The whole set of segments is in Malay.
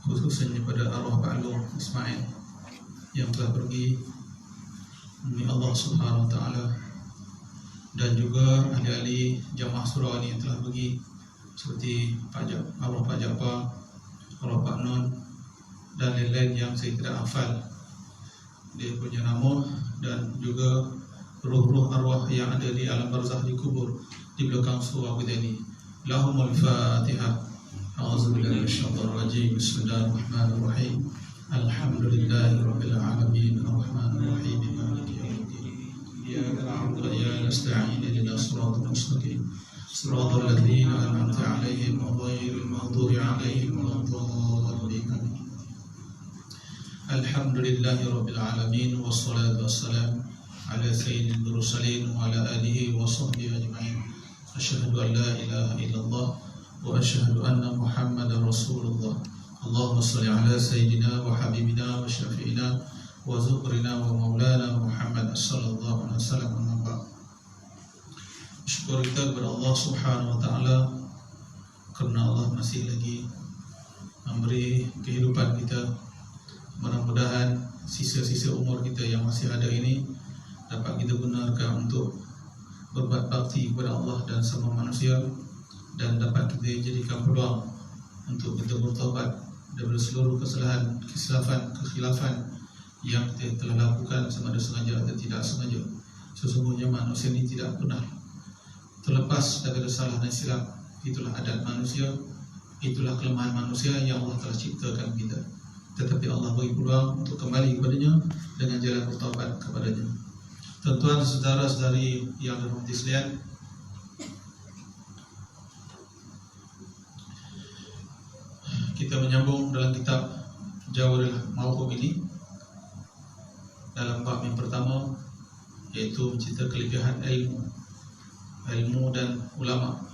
khususnya pada arwah Pak Long Ismail yang telah pergi demi Allah Subhanahu wa taala, dan juga ahli-ahli jamaah surau ini yang telah pergi seperti arwah Pak Jaafar, arwah Pak Non, dan lain-lain yang saya tidak hafal dia punya nama, dan juga ruh-ruh arwah yang ada di alam barzakh di kubur di belakang surau kita ini. Lahumul Fatihah. A'udzubillahi minasyaitonir rajim. Bismillahirrahmanirrahim. Alhamdulillahirabbil alamin arrahmanir rahim maliki yaumiddin. Iyyaka na'budu wa iyyaka nasta'in ihdinas siratal mustaqim siratal ladzina an'amta 'alaihim ghairil maghdubi 'alaihim waladdallin. Alhamdulillahirabbil alamin wassalatu wassalamu ala sayyidil mursalin wa ala alihi wa sahbihi ajma'in. Asyhadu an la ilaha illallah wa asyhadu anna Muhammadar Rasulullah. Allahumma shalli ala sayyidina wa habibina wa syafi'ina wa zukrina wa maulana Muhammad sallallahu alaihi wasallam. Syukur kita kepada Allah Subhanahu wa taala karena Allah masih lagi memberi kehidupan kita. Mudah-mudahan sisa-sisa umur kita yang masih ada ini dapat kita gunakan untuk berbuat bakti kepada Allah dan sama manusia, dan dapat kita jadikan peluang untuk kita bertaubat daripada seluruh kesalahan, kekhilafan yang kita telah lakukan, sama ada sengaja atau tidak sengaja. Sesungguhnya manusia ini tidak pernah terlepas dari salah dan silap. Itulah adat manusia, itulah kelemahan manusia yang Allah telah ciptakan kita. Tetapi Allah bagi peluang untuk kembali kepadanya dengan jalan bertaubat kepadanya. Tuan-tuan, saudara-saudari yang dirahmati sekalian, kita menyambung dalam kitab Jawahirul Mauhub ini dalam bab yang pertama, yaitu mencerita kelebihan ilmu dan ulama.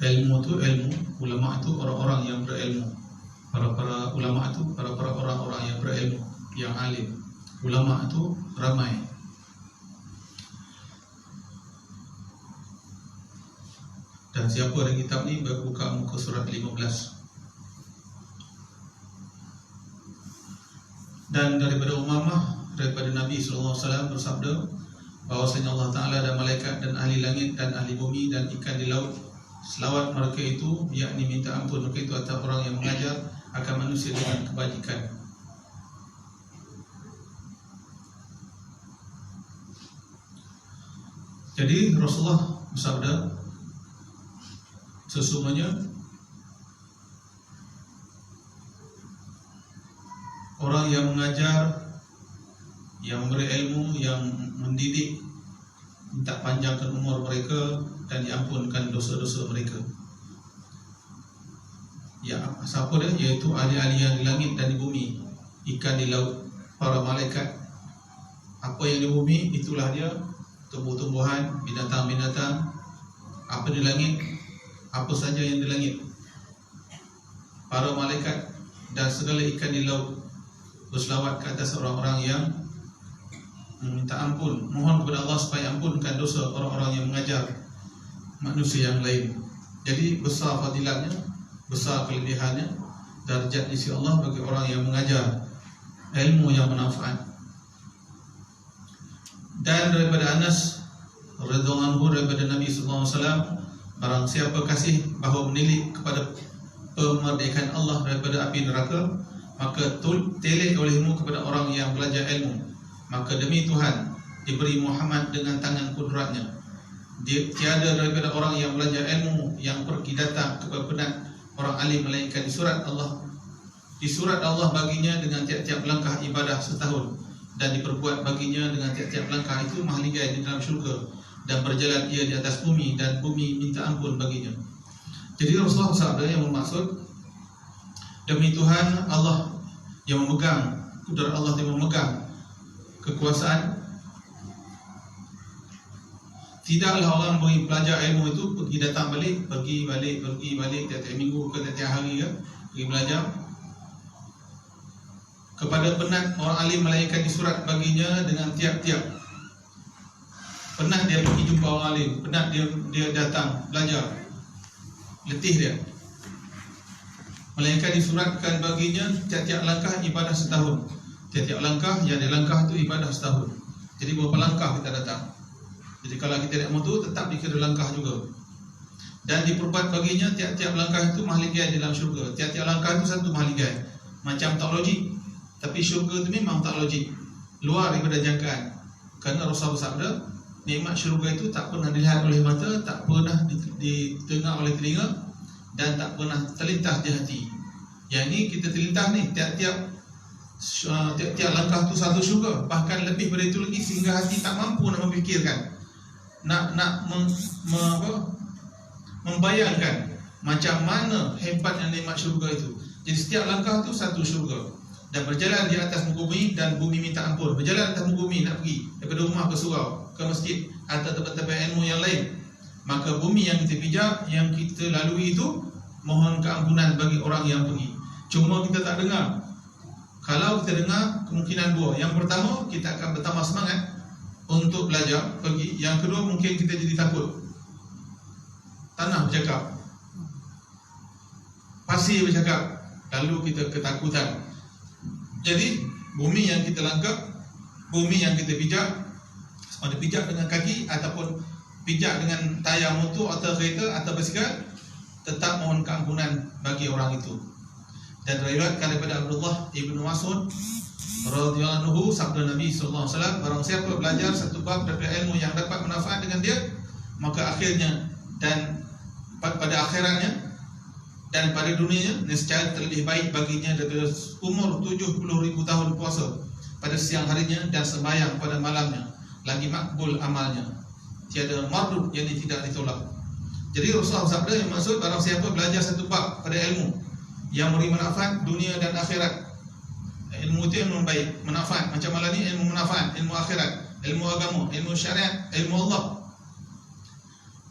Ilmu itu ilmu, ulama itu orang-orang yang berilmu. Para ulama itu para orang-orang yang berilmu, yang alim. Ulama itu ramai. Dan siapa ada kitab ni, buka muka surat 15. Dan daripada Umamah, daripada Nabi SAW bersabda bahwasanya Allah Ta'ala dan malaikat dan ahli langit dan ahli bumi dan ikan di laut, selawat mereka itu, yakni minta ampun mereka itu atas orang yang mengajar akan manusia dengan kebajikan. Jadi Rasulullah bersabda, sesungguhnya orang yang mengajar, yang memberi ilmu, yang mendidik, minta panjangkan umur mereka dan diampunkan dosa-dosa mereka. Ya, siapa dia? Yaitu ahli-ahli yang di langit dan di bumi, ikan di laut, para malaikat. Apa yang di bumi itulah dia, tumbuh-tumbuhan, binatang-binatang. Apa di langit, apa saja yang di langit. Para malaikat dan segala ikan di laut berselawat ke atas orang-orang yang meminta ampun, mohon kepada Allah supaya ampunkan dosa orang-orang yang mengajar manusia yang lain. Jadi besar fadilatnya, besar kelebihannya, darjat di sisi Allah bagi orang yang mengajar ilmu yang bermanfaat. Dan daripada Anas radhiyallahu anhu, daripada Nabi sallallahu alaihi wasallam, barang siapa kasih bahawa menilik kepada pemerdekaan Allah daripada api neraka, maka teleh olehmu kepada orang yang belajar ilmu. Maka demi Tuhan, diberi Muhammad dengan tangan kudratnya. Tiada daripada orang yang belajar ilmu yang pergi datang kepada penat orang alim melainkan di surat Allah baginya dengan tiap-tiap langkah ibadah setahun, dan diperbuat baginya dengan tiap-tiap langkah itu mahligai di dalam syurga, dan berjalan ia di atas bumi, dan bumi minta ampun baginya. Jadi Rasulullah SAW yang bermaksud, demi Tuhan Allah yang memegang, kudrat Allah yang memegang kekuasaan, tidaklah orang bagi pelajar ilmu itu pergi datang balik, pergi balik tiap-tiap minggu ke tiap hari ya, pergi belajar. Kepada penat orang alim melainkan di surat baginya dengan tiap-tiap penat dia pergi jumpa orang alim, penat dia datang belajar, letih dia, melainkan disuratkan baginya tiap-tiap langkah ibadah setahun. Tiap-tiap langkah yang dilangkah itu ibadah setahun. Jadi berapa langkah kita datang. Jadi kalau kita naik motor tetap dikira langkah juga. Dan diperbuat baginya tiap-tiap langkah itu mahligai dalam syurga. Tiap-tiap langkah itu satu mahligai. Macam tak logik. Tapi syurga itu memang tak logik, luar daripada jangkaan. Kerana Rasulullah bersabda, nikmat syurga itu tak pernah dilihat oleh mata, tak pernah didengar oleh telinga, dan tak pernah terlintas di hati. Yang ini kita terlintas ni tiap-tiap langkah itu satu syurga. Bahkan lebih dari itu lagi sehingga hati tak mampu nak memfikirkan, nak membayangkan macam mana hebatnya nikmat syurga itu. Jadi setiap langkah itu satu syurga. Dan berjalan di atas muka bumi, dan bumi minta ampun. Berjalan atas muka bumi nak pergi daripada rumah ke surau, ke masjid atau tempat-tempat ilmu yang lain. Maka bumi yang kita pijak, yang kita lalui itu mohon keampunan bagi orang yang pergi. Cuma kita tak dengar. Kalau kita dengar, kemungkinan dua. Yang pertama, kita akan bertambah semangat untuk belajar pergi. Yang kedua, mungkin kita jadi takut. Tanah bercakap, pasir bercakap, lalu kita ketakutan. Jadi bumi yang kita langkah, bumi yang kita pijak, sama ada pijak dengan kaki ataupun pijak dengan tayar motor atau kereta atau basikal, tetap mohon keampunan bagi orang itu. Dan diriwayatkan daripada Abdullah ibnu Mas'ud radhiyallahu anhu, sabda Nabi sallallahu alaihi wasallam, barang siapa belajar satu bab daripada ilmu yang dapat manfaat dengan dia, maka akhirnya dan pada akhiratnya dan pada dunianya nescaya terlebih baik baginya daripada umur 70,000 tahun puasa pada siang harinya dan sembahyang pada malamnya, lagi makbul amalnya, tiada mardud yang tidak ditolak. Jadi Rasulullah sabda yang maksud, barang siapa belajar satu bab pada ilmu yang memberi manfaat dunia dan akhirat. Ilmu itu ilmu baik, manfaat. Macam malam ni ilmu manfaat, ilmu akhirat, ilmu agama, ilmu syariat, ilmu Allah.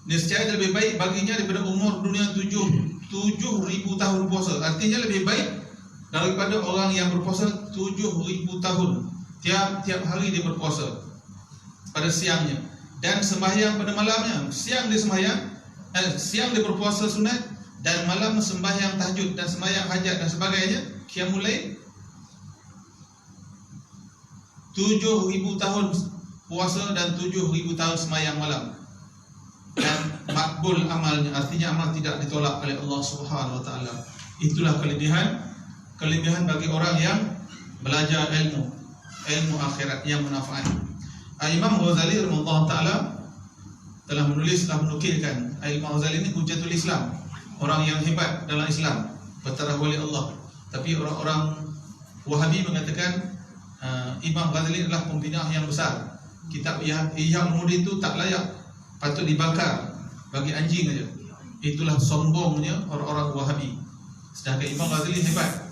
Nescaya lebih baik baginya daripada umur dunia 7,000 tahun puasa. Artinya lebih baik daripada orang yang berpuasa 7,000 tahun. Tiap hari dia berpuasa pada siangnya dan sembahyang pada malamnya. Siang dia sembahyang, siang dia berpuasa sunat, dan malam sembahyang tahajud dan sembahyang hajat dan sebagainya, qiyamul lail. 7,000 tahun puasa dan 7,000 tahun sembahyang malam, dan makbul amalnya, artinya amal tidak ditolak oleh Allah Subhanahu wa taala. Itulah kelebihan bagi orang yang belajar ilmu akhirat yang manfaat. Imam Ghazali rahimahullah taala telah menukilkan, Imam Ghazali ini Hujjatul Islam, orang yang hebat dalam Islam, bertaraf wali Allah. Tapi orang-orang Wahabi mengatakan Imam Ghazali adalah pembina yang besar. Kitab Ihya Ulumuddin itu tak layak, patut dibakar bagi anjing aja. Itulah sombongnya orang-orang Wahabi. Sedangkan Imam Ghazali hebat.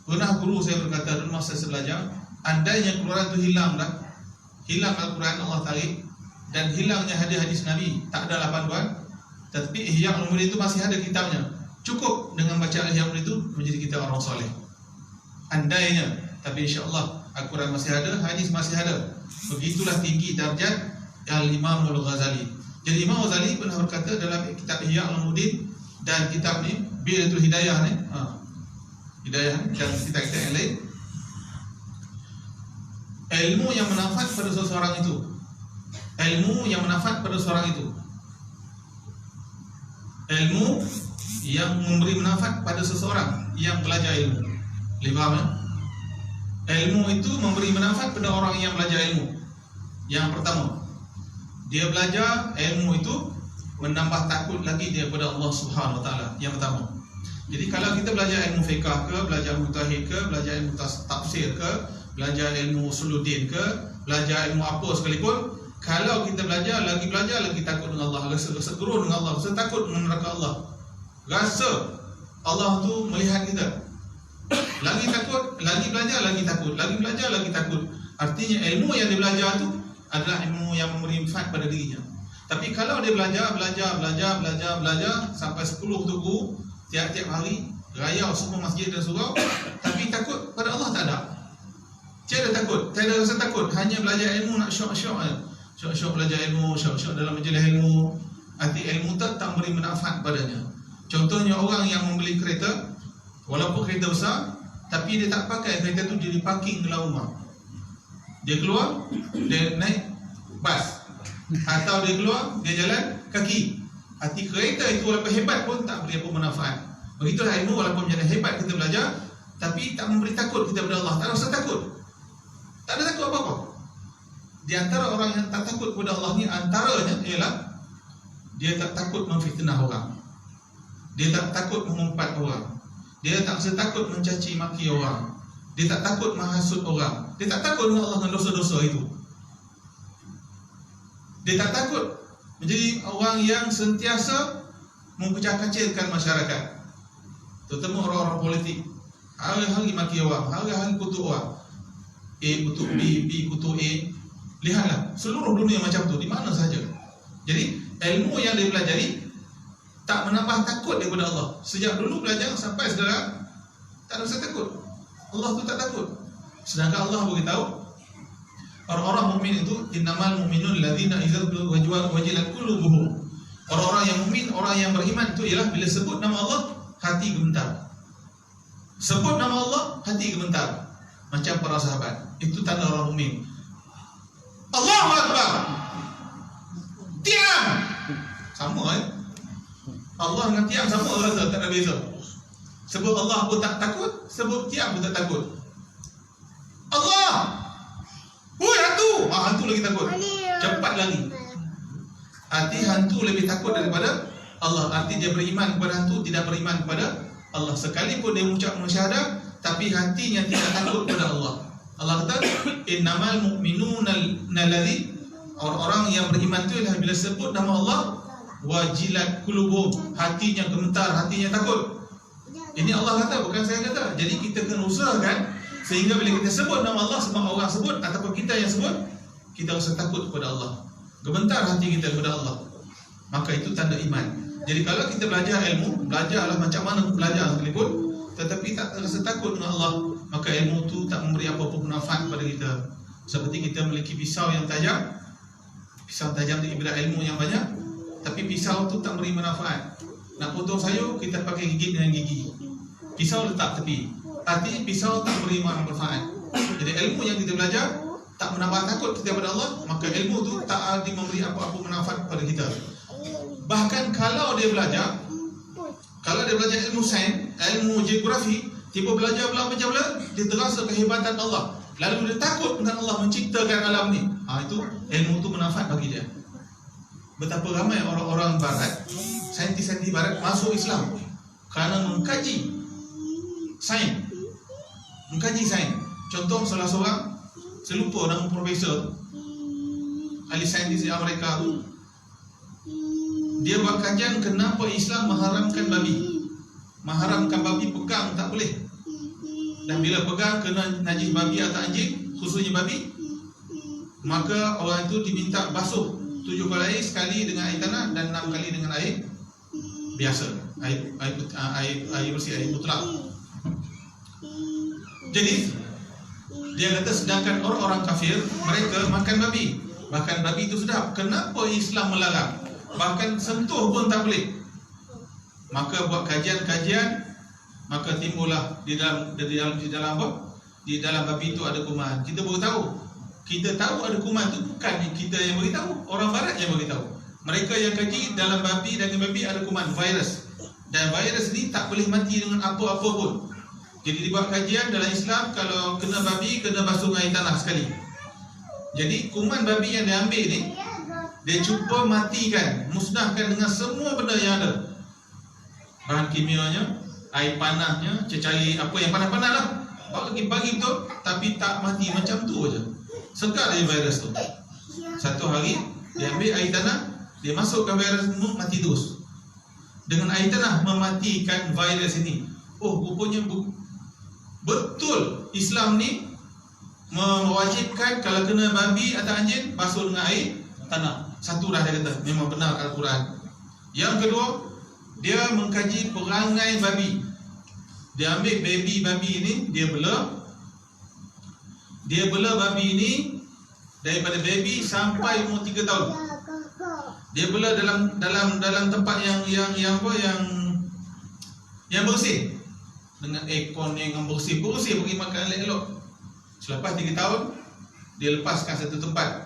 Pernah guru saya berkata dalam masa saya belajar, andainya Quran itu hilang Al-Quran Allah tarik, dan hilangnya hadis-hadis Nabi, tak ada panduan, tapi Ihya Ulumuddin itu masih ada kitabnya. Cukup dengan baca Ihya Ulumuddin itu menjadi kita orang soleh. Andainya, tapi insya-Allah Al-Quran masih ada, hadis masih ada. Begitulah tinggi darjat Al-Imam Al-Ghazali. Jadi Imam Ghazali pernah berkata dalam kitab Ihya Ulumuddin dan kitab ni Bidayatul Hidayah ni, Hidayah dan kitab-kitab yang lain, ilmu yang manfaat pada seseorang itu, ilmu yang manfaat pada seseorang itu, ilmu yang memberi manfaat pada seseorang yang belajar ilmu. Faham ya? Ilmu itu memberi manfaat pada orang yang belajar ilmu. Yang pertama, dia belajar ilmu itu menambah takut lagi dia kepada Allah Subhanahu wa taala. Yang pertama. Jadi kalau kita belajar ilmu fiqh ke, belajar mutahid ke, belajar ilmu tafsir ke, belajar ilmu usuluddin ke, belajar ilmu apa sekalipun, kalau kita belajar lagi takut dengan Allah, rasa gerun dengan Allah, rasa takut dengan neraka Allah, rasa Allah tu melihat kita, lagi takut, lagi belajar, lagi takut, lagi belajar, lagi takut. Artinya ilmu yang dia belajar tu adalah ilmu yang memberi manfaat pada dirinya. Tapi kalau dia belajar sampai 10 buku tiap-tiap hari, raya semua masjid dan surau, tapi takut pada Allah tak ada. Tiada takut, tiada rasa takut, hanya belajar ilmu nak syok-syok aja. Syok-syok belajar ilmu, syok-syok dalam majlis ilmu. Arti ilmu tak memberi manfaat padanya. Contohnya orang yang membeli kereta, walaupun kereta besar, tapi dia tak pakai kereta tu, dia diparking dalam rumah. Dia keluar, dia naik bas, atau dia keluar, dia jalan kaki. Arti kereta itu walaupun hebat pun tak beri apa manfaat. Begitulah ilmu, walaupun menjadi hebat kita belajar, tapi tak memberi takut kita kepada Allah. Tak rasa takut, tak ada takut apa-apa. Di antara orang yang tak takut kepada Allah ni, antaranya ialah dia tak takut memfitnah orang, dia tak takut mengumpat orang, dia tak rasa takut mencaci maki orang, dia tak takut menghasut orang, dia tak takut dengan Allah dengan dosa-dosa itu. Dia tak takut menjadi orang yang sentiasa mempecah kacilkan masyarakat, terutama orang-orang politik. Hari-hari maki orang, hari-hari kutuk orang, A kutuk B, B kutuk A. Lihatlah seluruh dunia macam tu, di mana saja. Jadi ilmu yang dia pelajari tak menambah takut daripada Allah. Sejak dulu belajar sampai sekarang tak ada rasa takut. Allah tu tak takut. Sedangkan Allah beritahu orang-orang mukmin itu innamal mu'minun alladzina idza wajilat qulubuhum. Orang-orang yang mukmin, orang yang beriman itu ialah bila sebut nama Allah hati gemetar. Sebut nama Allah hati gemetar. Macam para sahabat. Itu tanda orang mukmin. Allahu Akbar, diam. Sama Allah dengan diam sama rasa, tak ada beza. Sebut Allah pun tak takut, sebut diam pun tak takut. Allah, woi hantu, hantu lagi takut, cepat lagi. Arti hantu lebih takut daripada Allah. Arti dia beriman kepada hantu, tidak beriman kepada Allah. Sekalipun dia mengucap syahadat, tapi hatinya tidak takut kepada Allah. Allah kata innamal mu'minuna alladzi, orang-orang yang beriman itu ialah bila sebut nama Allah wajilat qulubuhum, hatinya gemetar, hatinya takut. Ini Allah kata, bukan saya kata. Jadi kita kena usahakan sehingga bila kita sebut nama Allah, semua orang sebut ataupun kita yang sebut, kita rasa takut kepada Allah, gemetar hati kita kepada Allah. Maka itu tanda iman. Jadi kalau kita belajar ilmu, belajarlah macam mana belajar sekalipun, tetapi tak rasa takut dengan Allah, maka ilmu tu tak memberi apa-apa manfaat kepada kita. Seperti kita memiliki pisau yang tajam, pisau tajam itu ibarat ilmu yang banyak, tapi pisau tu tak memberi manfaat. Nak potong sayur, kita pakai gigit dengan gigi, pisau letak tepi. Arti pisau tak memberi manfaat. Jadi ilmu yang kita belajar tak menambah takut kita kepada Allah, maka ilmu tu tak ada memberi apa-apa manfaat kepada kita. Bahkan kalau dia belajar ilmu sains, ilmu geografi, tiba belajar macam mana, dia terasa kehebatan Allah, lalu dia takut dengan Allah menciptakan alam ni. Itu ilmu tu bermanfaat bagi dia. Betapa ramai orang-orang barat, saintis-saintis barat masuk Islam kerana mengkaji sains. Contoh salah seorang, saya lupa nama profesor, ahli saintis di Amerika tu, dia buat kajian kenapa Islam mengharamkan babi pegang tak boleh. Dan bila pegang kena najis babi atau anjing, khususnya babi, maka orang itu diminta basuh 7 kali air, sekali dengan air tanah dan 6 kali dengan air biasa, air bersih, air mutlak. Jadi dia kata sedangkan orang-orang kafir mereka makan babi, bahkan babi itu sedap, kenapa Islam melarang? Bahkan sentuh pun tak boleh. Maka buat kajian, maka timbullah di dalam babi itu ada kuman. Kita baru tahu. Kita tahu ada kuman itu bukan kita yang beritahu, orang barat yang beritahu. Mereka yang kaji dalam babi, daging babi ada kuman, virus. Dan virus ni tak boleh mati dengan apa-apa pun. Jadi dibuat kajian dalam Islam, kalau kena babi kena basuh air tanah sekali. Jadi kuman babi yang diambil ni, dia cuba matikan, musnahkan dengan semua benda yang ada, bahan kimianya, air panasnya, cecair apa yang panas-panas lah, bagi tu, tapi tak mati, macam tu aja. Segar dia virus tu. Satu hari dia ambil air tanah, dia masukkan virus tu, mati terus. Dengan air tanah mematikan virus ini. Oh, rupanya betul Islam ni mewajibkan kalau kena babi atau anjing basuh dengan air tanah. Satu dah dia kata, memang benar Al-Quran. Yang kedua, dia mengkaji perangai babi. Dia ambil baby babi ini, dia bela babi ini daripada baby sampai umur 3 tahun. Dia bela dalam tempat yang yang bersih, dengan aircon yang bersih pergi makan elok-elok. Selepas 3 tahun dia lepaskan satu tempat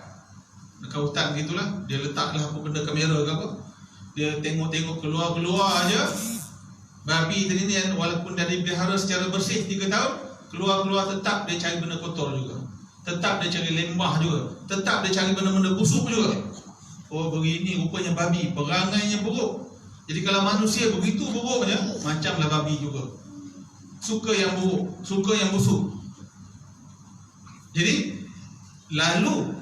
dekat hutan gitulah, dia letaklah apa benda kamera ke apa, dia tengok keluar aja babi tadi ni, walaupun dah dipelihara secara bersih 3 tahun, keluar tetap dia cari benda kotor juga, tetap dia cari lembah juga, tetap dia cari benda-benda busuk juga. Oh begini rupanya babi, perangainya buruk. Jadi kalau manusia begitu buruknya, macamlah babi juga, suka yang buruk, suka yang busuk. Jadi lalu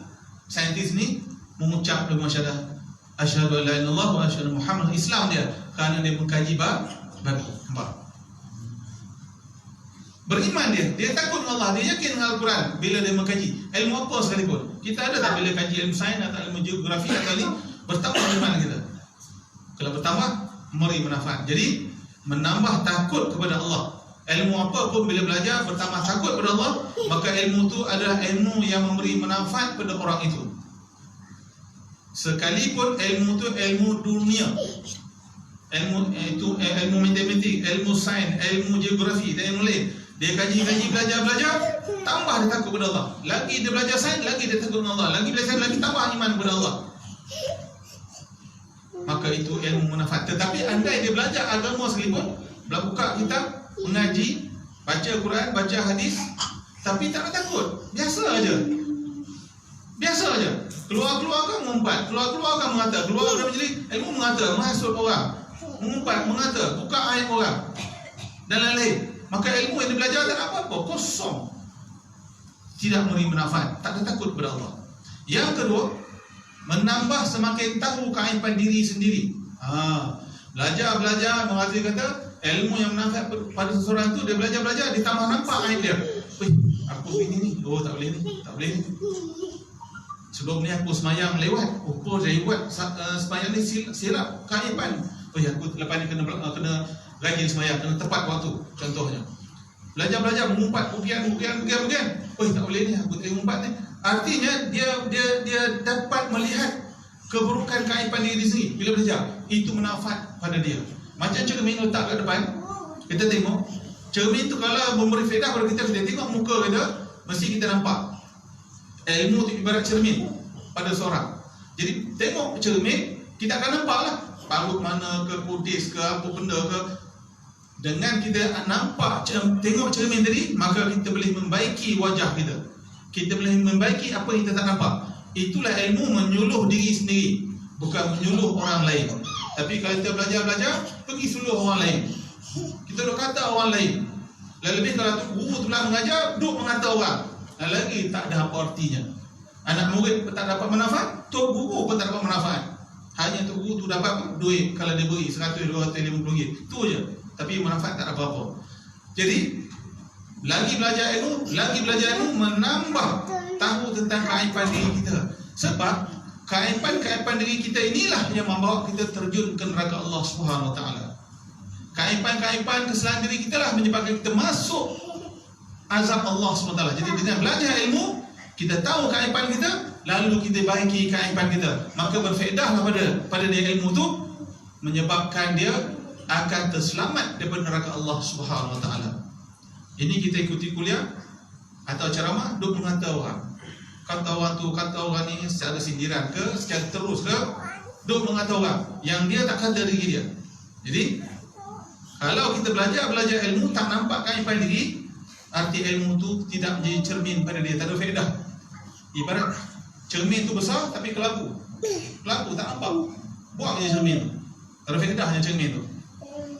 saintis ni mengucap dengan syahadat asyhadu an la ilaha illallah wa asyhadu Muhammad, Islam dia kerana dia mengkaji babi. Nampak? Beriman dia takut dengan Allah, dia yakin dengan Al-Quran. Bila dia mengkaji ilmu apa sekalipun, kita ada tak bila kaji ilmu sains atau ilmu geografi atau ni, bertambah iman kita. Kalau bertambah, memberi manfaat. Jadi menambah takut kepada Allah. Ilmu apa pun bila belajar bertambah takut kepada Allah, maka ilmu itu adalah ilmu yang memberi manfaat pada orang itu. Sekalipun ilmu itu ilmu dunia, ilmu itu ilmu matematik, ilmu sains, ilmu geografi dan ilmu lain, dia kaji belajar, tambah dia takut kepada Allah. Lagi dia belajar sains, lagi dia takut kepada Allah. Lagi belajar, lagi tambah iman kepada Allah. Maka itu ilmu manfaat. Tetapi andai dia belajar agama sekalipun, buka kitab, mengaji, baca Quran, baca hadis, tapi tak ada takut, biasa aja. Keluar kan mengumpat, keluar kan mengata, keluar dari majlis ilmu mengata, menghasut orang, mengumpat, mengata, buka aib orang dan lain-lain. Maka ilmu yang dia belajar tak ada apa-apa, kosong, tidak memberi manfaat, tak ada takut kepada Allah. Yang kedua, menambah semakin tahu keaiban diri sendiri. Belajar, mengaji kata ilmu yang manfaat pada seseorang tu, dia belajar, ditambah nampak aib dia. Aku begini ni, tak boleh ni. Sebelum ni aku semayang lewat, saya buat semayang ni silap keaiban. Aku lepas ni kena rajin semayang, kena tepat waktu. Contohnya belajar, mengumpat, bukian. Tak boleh ni, aku tak mengumpat ni. Artinya dia dapat melihat keburukan keaiban diri sendiri bila belajar. Itu manfaat pada dia. Macam cermin letak kat depan, kita tengok cermin tu kalau memberi faedah pada kita tengok muka kita, mesti kita nampak. Ilmu tu ibarat cermin pada seorang. Jadi tengok cermin, kita akan nampaklah parut mana ke, kudis ke, apa benda ke. Dengan kita nampak tengok cermin tadi, maka kita boleh membaiki wajah kita. Kita boleh membaiki apa yang kita tak nampak. Itulah ilmu menyuluh diri sendiri, bukan menyuluh orang lain. Tapi kalau kita belajar, pergi suluh orang lain, kita duk kata orang lain. Lebih kalau guru tu lah mengajar, duk mengata orang, lagi tak ada apa artinya. Anak murid tak dapat manfaat, tok guru pun tak dapat manfaat. Hanya tok guru tu dapat duit kalau dia beri 100, 200, 50 ringgit, tu je. Tapi manfaat tak ada apa-apa. Jadi lagi belajar ilmu menambah tahu tentang keaiban diri kita. Sebab keaiban diri kita inilah yang membawa kita terjun ke neraka Allah Subhanahu Wa Taala. Keaiban kesalahan diri kita lah menyebabkan kita masuk azab Allah Subhanahu Wa Taala. Jadi dengan belajar ilmu, kita tahu keaiban kita, lalu kita baiki keaiban kita, maka berfaedahlah pada dia ilmu tu, menyebabkan dia akan terselamat daripada neraka Allah Subhanahu Wa Taala. Ini kita ikuti kuliah atau ceramah, duk mengata orang. Kata orang ni secara sindiran ke, secara terus ke, duk mengata orang yang dia tak kata diri dia. Jadi kalau kita belajar ilmu tak nampak keaiban diri, arti ilmu tu tidak menjadi cermin pada dia, tak ada faedah. Ibarat cermin tu besar tapi kelabu tak nampak, buang je cermin tu, tak ada faedahnya cermin tu.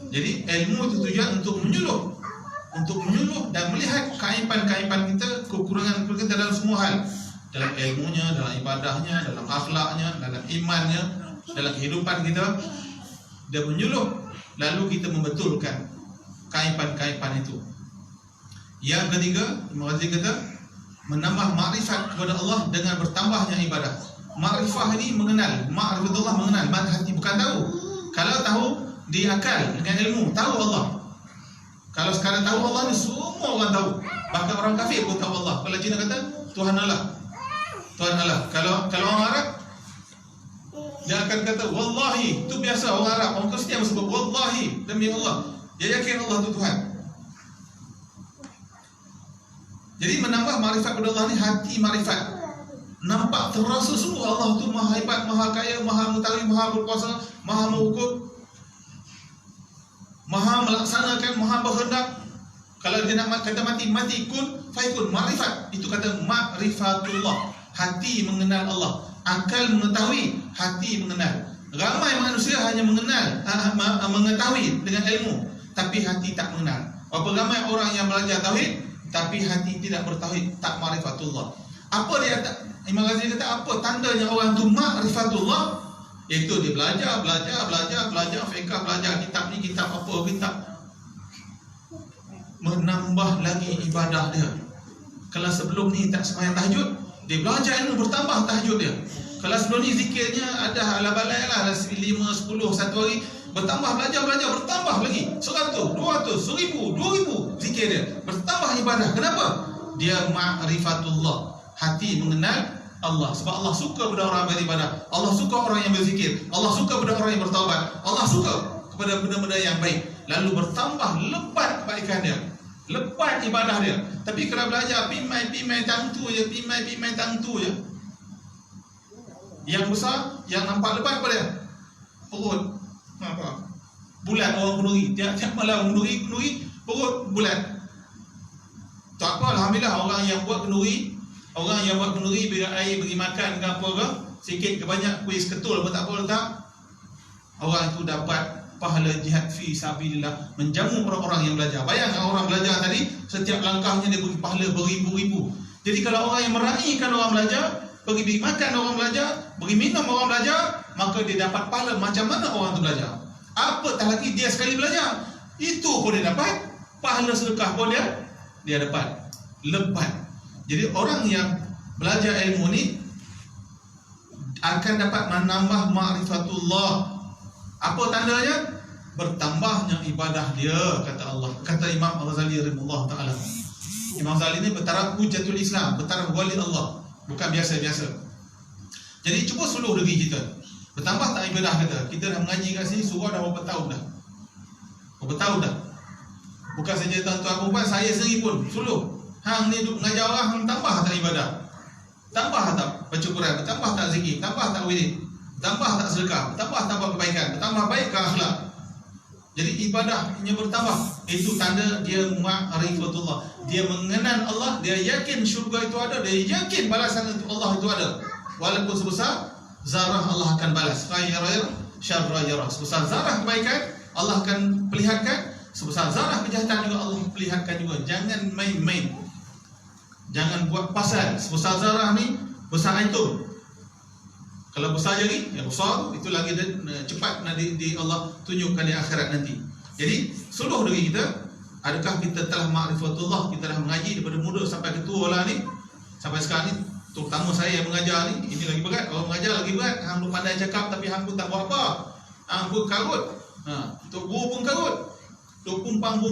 Jadi ilmu itu tujuan untuk menyuluh dan melihat keaiban kita, kekurangan kita dalam semua hal, dalam ilmunya, dalam ibadahnya, dalam akhlaknya, dalam imannya, dalam kehidupan kita. Dia menyuluh, lalu kita membetulkan keaiban itu. Yang ketiga, Muhammad kata menambah makrifat kepada Allah dengan bertambahnya ibadah. Makrifah ini mengenal, ma'rifatullah mengenal, hati bukan tahu. Kalau tahu di akal dengan ilmu, tahu Allah. Kalau sekarang tahu Allah ni semua orang tahu. Bahkan orang kafir pun tahu Allah. Kalau Cina kata Tuhan Allah. Kalau orang Arab, dia akan kata wallahi. Itu biasa orang Arab, orang Kristian sebut wallahi, demi Allah. Dia yakin Allah itu Tuhan. Jadi menambah makrifat kepada Allah ni hati makrifat. Nampak terasa sungguh Allah tu maha hebat, maha kaya, maha mengetahui, maha berkuasa, maha menghukum, maha melaksanakan, maha berhendak. Kalau dia nak kata mati kun fayakun. Makrifat itu kata makrifatullah. Hati mengenal Allah, akal mengetahui, hati mengenal. Ramai manusia hanya mengenal, mengetahui dengan ilmu, tapi hati tak mengenal. Berapa ramai orang yang belajar tauhid tapi hati tidak bertauhid, tak makrifatullah. Apa dia kata? Imam Ghazali kata apa tandanya orang tu makrifatullah? Iaitu dia belajar fiqh, belajar kitab ni, kitab apa, kitab, menambah lagi ibadah dia. Kalau sebelum ni tak sembahyang tahajud, dia belajar ilmu, bertambah tahajud dia. Kalau sebelum ni zikirnya ada ala balai lah 5, 10 satu hari, bertambah belajar bertambah lagi 100, 200, 1000, 2000 zikir dia, bertambah ibadah. Kenapa? Dia ma'rifatullah, hati mengenal Allah. Sebab Allah suka pada orang beribadah, Allah suka orang yang berzikir, Allah suka pada orang yang bertaubat, Allah suka kepada benda-benda yang baik. Lalu bertambah lebat kebaikan dia, lebat ibadah dia. Tapi kalau belajar pimai tangtu je, pimai tangtu je, yang besar, yang nampak lebat pada dia perut apa? Bulat orang kenduri, tiap malam kenduri, perut bulat. Tak apa, alhamdulillah orang yang buat kenduri beri air, beri makan ke apa ke, sikit ke banyak, kuis ketul pun tak apa letak, orang itu dapat pahala jihad fi sabilillah, menjamu orang-orang yang belajar. Bayangkan orang belajar tadi, setiap langkahnya dia beri pahala beribu-ribu. Jadi kalau orang yang meraihkan orang belajar, beri makan orang belajar, beri minum orang belajar, maka dia dapat pahala macam mana orang tu belajar. Apatah lagi dia sekali belajar, itu pun dia dapat pahala, sedekah pun dia dapat. Lebat. Jadi orang yang belajar ilmu ni akan dapat menambah ma'rifatullah. Apa tandanya? Bertambahnya ibadah dia, kata Allah. Kata Imam Al-Ghazali rahimahullah ta'ala. Imam Ghazali ni bertaraf hujatul Islam, bertaraf wali Allah, bukan biasa-biasa. Jadi cuba suluh diri kita, bertambah tak ibadah kita? Kita dah mengaji kat sini surah dah berapa tahun dah? Bukan saja tuan-tuan perempuan, saya sendiri pun suluh. Hang ni duk mengajar orang, hang tambah tak ibadah? Tambah tak baca Quran? Tambah tak zikir? Tambah tak wirid? Tambah tak sedekah? Tambah kebaikan? Tambah baik ke akhlak? Jadi ibadahnya bertambah. Itu tanda dia ma'rifatullah. Dia mengenal Allah, dia yakin syurga itu ada, dia yakin balasan itu Allah itu ada. Walaupun sebesar zarah Allah akan balas. Khairan syarra yara. Sebesar zarah kebaikan Allah akan perlihatkan, sebesar zarah kejahatan juga Allah perlihatkan juga. Jangan main-main, jangan buat pasal. Sebesar zarah ni besar itu. Kalau besar jari, yang besar itu lagi cepat di Allah tunjukkan di akhirat nanti. Jadi suluh diri kita, adakah kita telah ma'rifatullah, kita dah mengaji daripada muda sampai ketua lah ni, sampai sekarang ni. Terutama saya yang mengajar ni, ini lagi berat. Orang mengajar lagi berat. Hang pun pandai cakap tapi hang pun tak buat apa. Hang pun karut. Tok guru pun karut. Tok pumpang,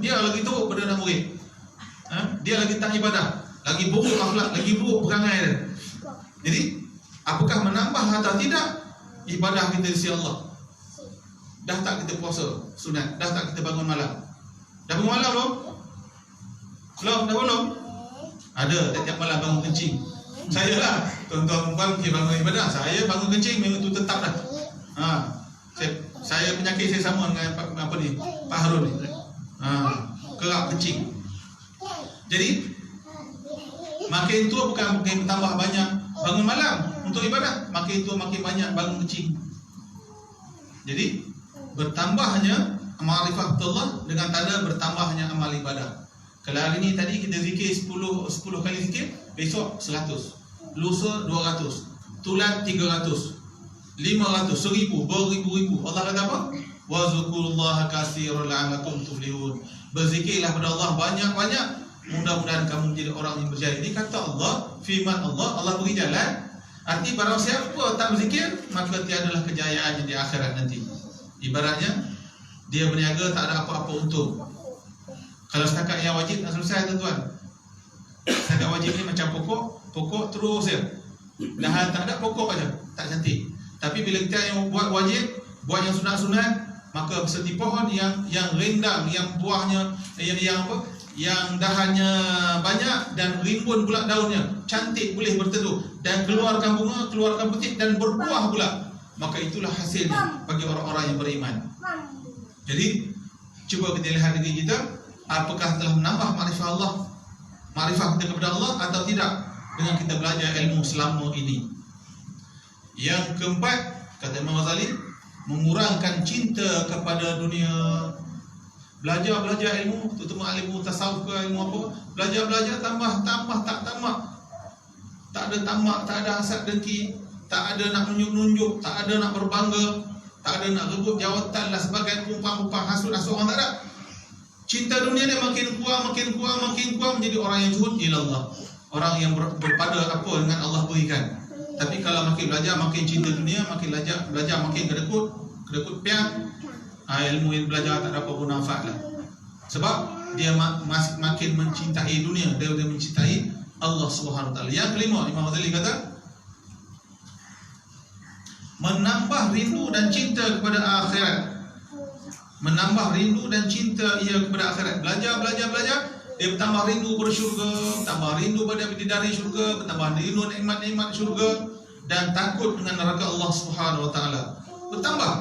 dia lagi teruk pada anak murid. Dia lagi tak ibadah, lagi buruk akhlak, lagi buruk perangai dia. Jadi apakah menambah atau tidak ibadah kita di sisi Allah? Dah tak kita puasa sunat? Dah tak kita bangun malam? Dah bangun malam belum? Belum? Ada tiap malam bangun kencing. Saya lah, tuan-tuan perempuan bangun ibadah, saya bangun kencing memang tu tetap dah. Saya penyakit saya sama dengan apa ni, Pak Harun ni. Kerap kencing. Jadi makin tua bukan bertambah banyak bangun malam untuk ibadah, makin tua makin banyak bangun kencing. Jadi bertambahnya ma'rifatullah dengan tanda bertambahnya amal ibadah. Kalau hari ni tadi kita zikir 10 kali zikir, besok 100, lusa 200, tulan 300, 500, 1000, beribu-ribu. Allah kata apa? Wa zkurullaha katsiran la'allakum tuflihun. Berzikirlah pada Allah banyak-banyak, mudah-mudahan kamu menjadi orang yang berjaya. Ini kata Allah, firman Allah beri jalan. Arti barang siapa tak berzikir, maka tiadalah kejayaannya di akhirat nanti. Ibaratnya dia berniaga tak ada apa-apa untung. Kalau setakat yang wajib tak selesai, tuan-tuan. Setakat wajib ni macam pokok terus je. Dah tak ada pokok aja, tak cantik. Tapi bila kita yang buat wajib, buat yang sunat-sunat, Maka seperti pohon yang rindang, yang buahnya yang apa? Yang dahannya banyak dan rimbun pula daunnya, cantik, boleh berteduh dan keluarkan bunga, keluarkan petik dan berbuah pula. Maka itulah hasilnya bagi orang-orang yang beriman. Jadi cuba kita lihat diri kita, apakah telah menambah makrifah kita kepada Allah atau tidak dengan kita belajar ilmu selama ini. Yang keempat, kata Imam Ghazali, mengurangkan cinta kepada dunia. Belajar ilmu, terutama ilmu tasawuf ke ilmu apa, belajar tambah tak tamak. Tak ada tamak, tak ada hasad dengki, tak ada nak menunjuk, tak ada nak berbangga, tak ada nak rebut jawatan dan sebagainya, kumpang-kumpang, hasut orang, tak ada. Cinta dunia ni makin kuat menjadi orang yang zuhud ilallah, orang yang berpada apa dengan Allah berikan. Tapi kalau makin belajar, makin cinta dunia, makin belajar makin kedekut piang, ilmu yang belajar tak ada apa pun manfaat lah. Sebab dia makin mencintai dunia, dia mencintai Allah Subhanahu Wa Taala. Yang kelima, Imam Ghazali kata, menambah rindu dan cinta kepada akhirat. Menambah rindu dan cinta ia kepada akhirat. Belajar, dia bertambah rindu kepada syurga, bertambah rindu pada bidadari syurga, bertambah rindu nikmat-nikmat syurga, dan takut dengan neraka Allah Subhanahu Wa Taala. Bertambah.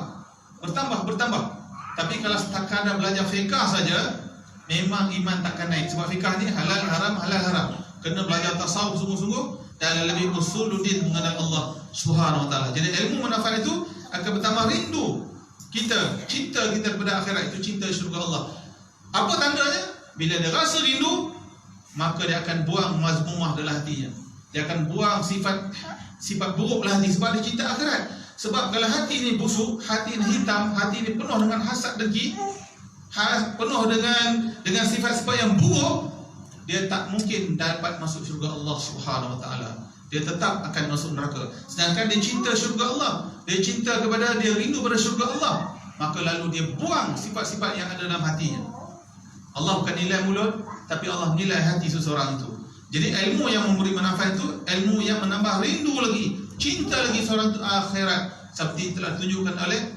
Tapi kalau sekadar belajar fiqh saja, memang iman takkan naik. Sebab fiqh ni halal haram. Kena belajar tasawuf sungguh-sungguh dan lebih usuluddin mengenal Allah Subhanahu Wa Taala. Jadi ilmu manfaat itu akan bertambah rindu kita, cinta kita kepada akhirat, itu cinta syurga Allah. Apa tandanya? Bila dia rasa rindu, maka dia akan buang mazmumah dalam hatinya. Dia akan buang sifat buruk dalam hati sebab dia cinta akhirat. Sebab kalau hati ini busuk, hati ini hitam, hati ini penuh dengan hasad dengki, penuh dengan sifat-sifat yang buruk, dia tak mungkin dapat masuk syurga Allah Subhanahu Wa Taala. Dia tetap akan masuk neraka. Sedangkan dia cinta syurga Allah, dia rindu pada syurga Allah, maka lalu dia buang sifat-sifat yang ada dalam hatinya. Allah bukan nilai mulut, tapi Allah nilai hati seseorang itu. Jadi ilmu yang memberi manfaat itu ilmu yang menambah rindu lagi, cinta lagi seorang itu akhirat, seperti telah ditunjukkan oleh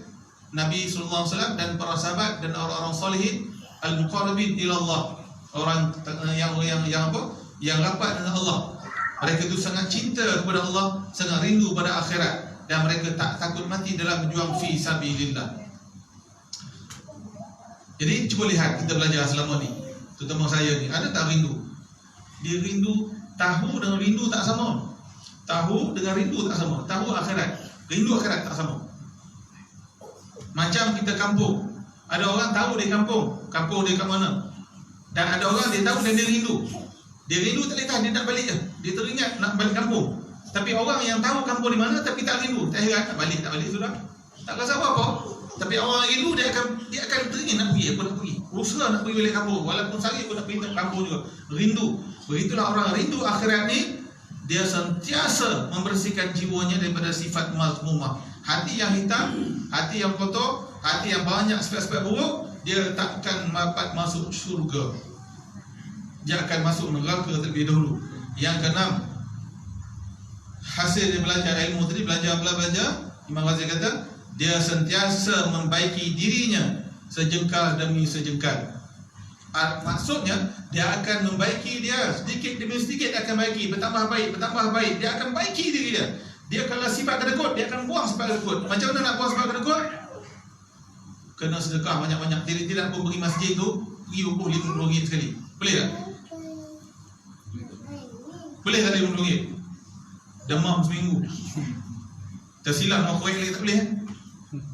Nabi sallallahu alaihi wasallam dan para sahabat dan orang-orang salihin al-muqarrabin ila Allah, orang yang rapat dengan Allah. Mereka itu sangat cinta kepada Allah, sangat rindu pada akhirat, dan mereka tak takut mati dalam berjuang fi sabilillah. Jadi cuba lihat kita belajar selama ni, terutama saya ni, ada tak rindu? Dia rindu, tahu dengan rindu tak sama. Tahu dengan rindu tak sama. Tahu akhirat, rindu akhirat tak sama. Macam kita kampung, ada orang tahu dia kampung dia kat mana, dan ada orang dia tahu dan dia rindu. Dia rindu tak boleh tahan, dia nak balik je. Dia teringat nak balik kampung. Tapi orang yang tahu kampung di mana tapi tak rindu, tak heran, tak balik sudah, tak rasa apa-apa. Tapi orang rindu, dia akan teringin nak pergi, nak pergi, berusaha nak pergi balik kampung, walaupun sehari pun nak pergi kampung juga. Rindu. Begitulah orang rindu akhirat ni, dia sentiasa membersihkan jiwanya daripada sifat mazmumah. Hati yang hitam, hati yang kotor, hati yang banyak sifat-sifat buruk, dia takkan dapat masuk syurga. Dia akan masuk neraka terlebih dahulu. Yang keenam, hasil dia belajar ilmu tadi, belajar, Imam Ghazali kata, dia sentiasa membaiki dirinya sejengkal demi sejengkal. Maksudnya dia akan membaiki dia sedikit demi sedikit, akan baiki, bertambah baik. Dia akan baiki diri dia. Dia kalau sifat kedekut, dia akan buang sifat kedekut. Macam mana nak buang sifat kedekut? Kena sedekah banyak-banyak. Tidak pun pergi masjid tu, pergi RM50 sekali. Boleh tak? Boleh tak RM50? Demam seminggu. Tersilap nak korek lagi tak boleh.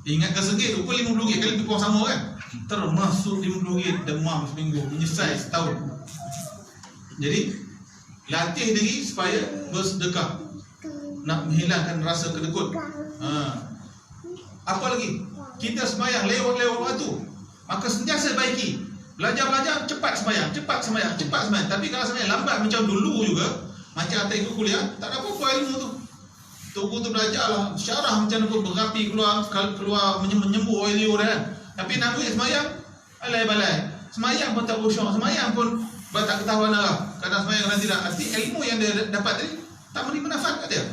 Ingatkan sengit tu pun RM50, kali lebih kurang sama kan. Termasuk RM50, demam seminggu, menyesal setahun. Jadi latih diri supaya bersedekah, nak menghilangkan rasa kedekut. Apa lagi? Kita sembahyang lewat waktu, maka sentiasa baiki. Belajar cepat sembahyang. Tapi kalau sembahyang lambat macam dulu juga, macam atas ikut kuliah, tak ada apa-apa ilmu tu. Tunggu tu belajarlah syarah macam mana berapi keluar menyembuh olio kan. Tapi nak buat sembahyang alai-balai. Sembahyang pun tak khusyuk, sembahyang pun tak ketahuan arah. Kadang sembahyang kadang tidak. Arti ilmu yang dia dapat tadi tak beri manfaat kat dia.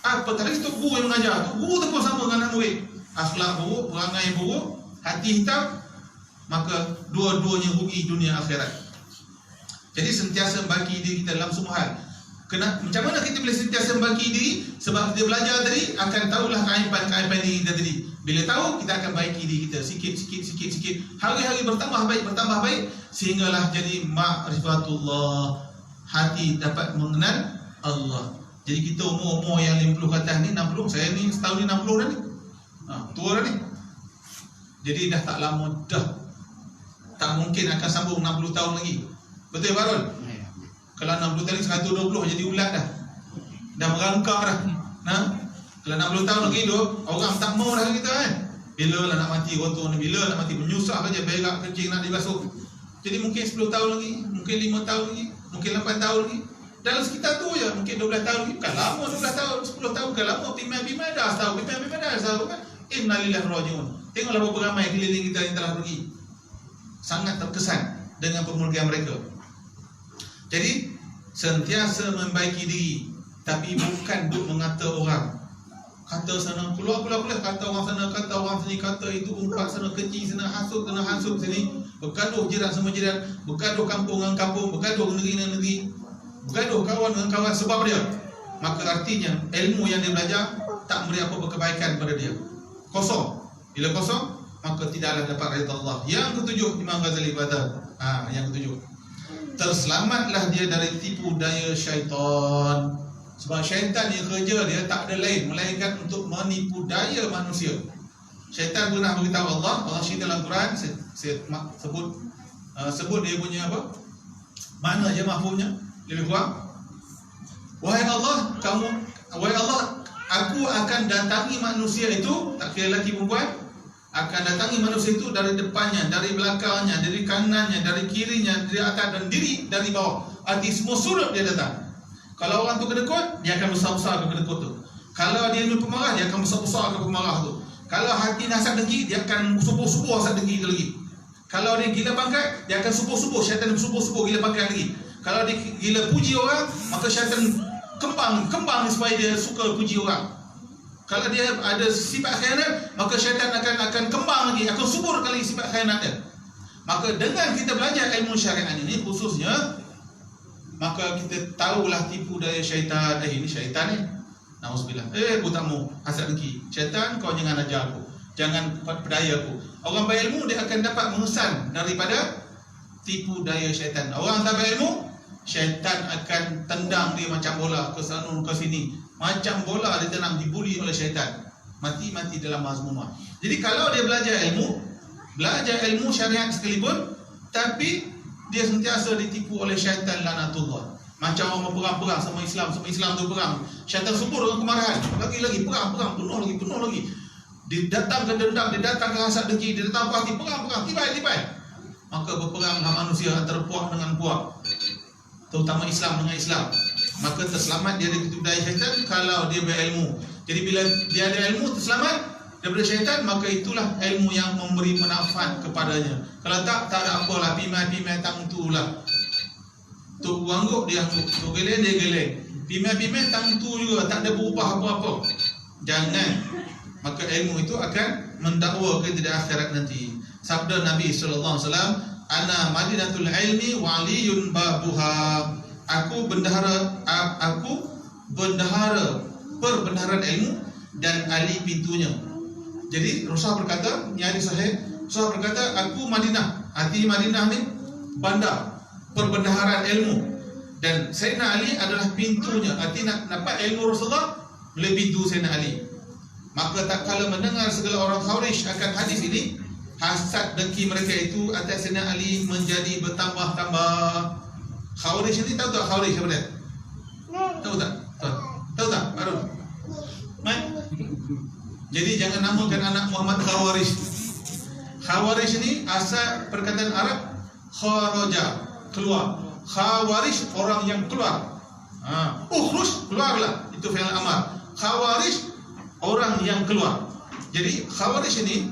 Apa tadi tu guru yang mengajar, tu guru tu pun sama dengan anak murid. akhlak buruk, perangai buruk, hati hitam, maka dua-duanya rugi dunia akhirat. Jadi sentiasa bagi diri kita dalam semua hal. Macam mana kita boleh sentiasa bagi diri? Sebab kita belajar tadi, akan tahulah keaiban diri kita tadi. Bila tahu, kita akan baiki diri kita sikit. Hari-hari bertambah baik, sehinggalah jadi ma'rifatullah, hati dapat mengenal Allah. Jadi kita umur yang 50 ke atas ni, 60, saya ni setahun ni 60 dah ni, tua dah ni. Jadi dah tak lama dah, tak mungkin akan sambung 60 tahun lagi. Betul Barul? Kalau 60 tahun 120 jadi ulat dah merangkak dah. Kalau 60 tahun lagi hidup, orang tak mau dah kita Bila lah nak mati kotor ni, bila nak mati menyusah saja, berak kencing nak dibasuh. Jadi mungkin 10 tahun lagi, mungkin 5 tahun lagi, mungkin 8 tahun lagi. Dalam sekitar tu je, mungkin 12 tahun lagi. Bukan lama 12 tahun, 10 tahun bukan lama. Pimai dah setahun, pimai dah setahun kan. Innalillahi rajiun. Tengoklah berapa ramai keliling kita yang telah pergi. Sangat terkesan dengan pemurnian mereka. Jadi sentiasa membaiki diri, tapi bukan duk mengata orang. Kata sana keluar, kata orang sana, kata orang sini, kata itu umpat sana, kencing sana, hasut sini, bergaduh jiran sama jiran, bergaduh kampung dengan kampung, bergaduh negeri dengan negeri, bergaduh kawan dengan kawan sebab dia. Maka artinya ilmu yang dia belajar tak memberi apa-apa kebaikan pada dia. Kosong. Bila kosong, maka tidaklah dapat redha Allah. Yang ketujuh, Imam Ghazali kata, yang ketujuh, terselamatlah dia dari tipu daya syaitan. Sebab syaitan yang kerja dia tak ada lain melainkan untuk menipu daya manusia. Syaitan pernah beritahu Allah cerita dalam Quran, saya sebut dia punya apa? Mana je mahfuznya? Lebih kurang. Wahai Allah, aku akan datangi manusia itu, tak kira lelaki perempuan, akan datangi manusia itu dari depannya, dari belakangnya, dari kanannya, dari kirinya, dari atas dan dari bawah. Arti semua sudut dia datang. Kalau orang tu kedekut, dia akan besar-besar ke kedekut tu. Kalau dia ni pemarah, dia akan besar-besar ke pemarah tu. Kalau hati hasad dengki, dia akan subuh-subuh hasad dengki tu lagi. Kalau dia gila pangkat, dia akan subuh-subuh, syaitan subuh-subuh gila pangkat lagi. Kalau dia gila puji orang, maka syaitan kembang supaya dia suka puji orang. Kalau dia ada sifat khianat, maka syaitan akan kembang lagi, akan subur kali sifat khianat dia. Maka dengan kita belajar ilmu syariat ini khususnya, maka kita tahulah tipu daya syaitan. Ini syaitan ni, na'udzubillah, aku tak mau hasad dengki. Syaitan, kau jangan ajar aku, jangan pedaya aku. Orang berilmu dia akan dapat mengesan daripada tipu daya syaitan. Orang tak berilmu, syaitan akan tendang dia macam bola ke sana ke sini. Macam bola dia tenang, dibuli oleh syaitan. Mati-mati dalam mazmumah. Jadi kalau dia belajar ilmu syariat sekalipun, tapi dia sentiasa ditipu oleh syaitan lanatullah. Macam orang berperang sama Islam tu perang. Syaitan subur dengan kemarahan. Lagi-lagi perang, penuh lagi. Dia datang ke dendam, dia datang ke hasad dengki, dia datang ke hati, perang, tibai. Maka berperang manusia antara puak dengan puak, terutama Islam dengan Islam. Maka terselamat dia dari tipu daya syaitan kalau dia berilmu. Jadi bila dia ada ilmu, terselamat daripada syaitan, maka itulah ilmu yang memberi manfaat kepadanya. Kalau tak ada apalah, pimai tang tu lah. Tu wangguk dia angguk, tu geleng dia geleng. Pimai tang tu juga tak ada berubah apa-apa. Jangan. Maka ilmu itu akan mendakwa ke tidak akhirat nanti. Sabda Nabi sallallahu alaihi wasallam, ana madinatul ilmi wa aliyun babuha. Aku bendahara perbendaharaan ilmu dan Ali pintunya. Jadi Rasulullah berkata, ni hadis sahih, Rasulullah berkata, aku Madinah. Arti Madinah ni bandar perbendaharaan ilmu, dan Sayyidina Ali adalah pintunya. Arti nak dapat ilmu Rasulullah melalui pintu Sayyidina Ali. Maka tak kala mendengar segala orang Khawarij akan hadis ini, hasad dengki mereka itu atas Sayyidina Ali menjadi bertambah-tambah. Khawarij ini tahu tak Khawarij apa dia? Tahu tak? Baru. Jadi jangan namakan anak Muhammad Khawarij. Khawarij ini asal perkataan Arab kharaja, keluar. Khawarij orang yang keluar. Ukhruj, keluarlah. Itu fi'il amar. Khawarij orang yang keluar. Jadi Khawarij ini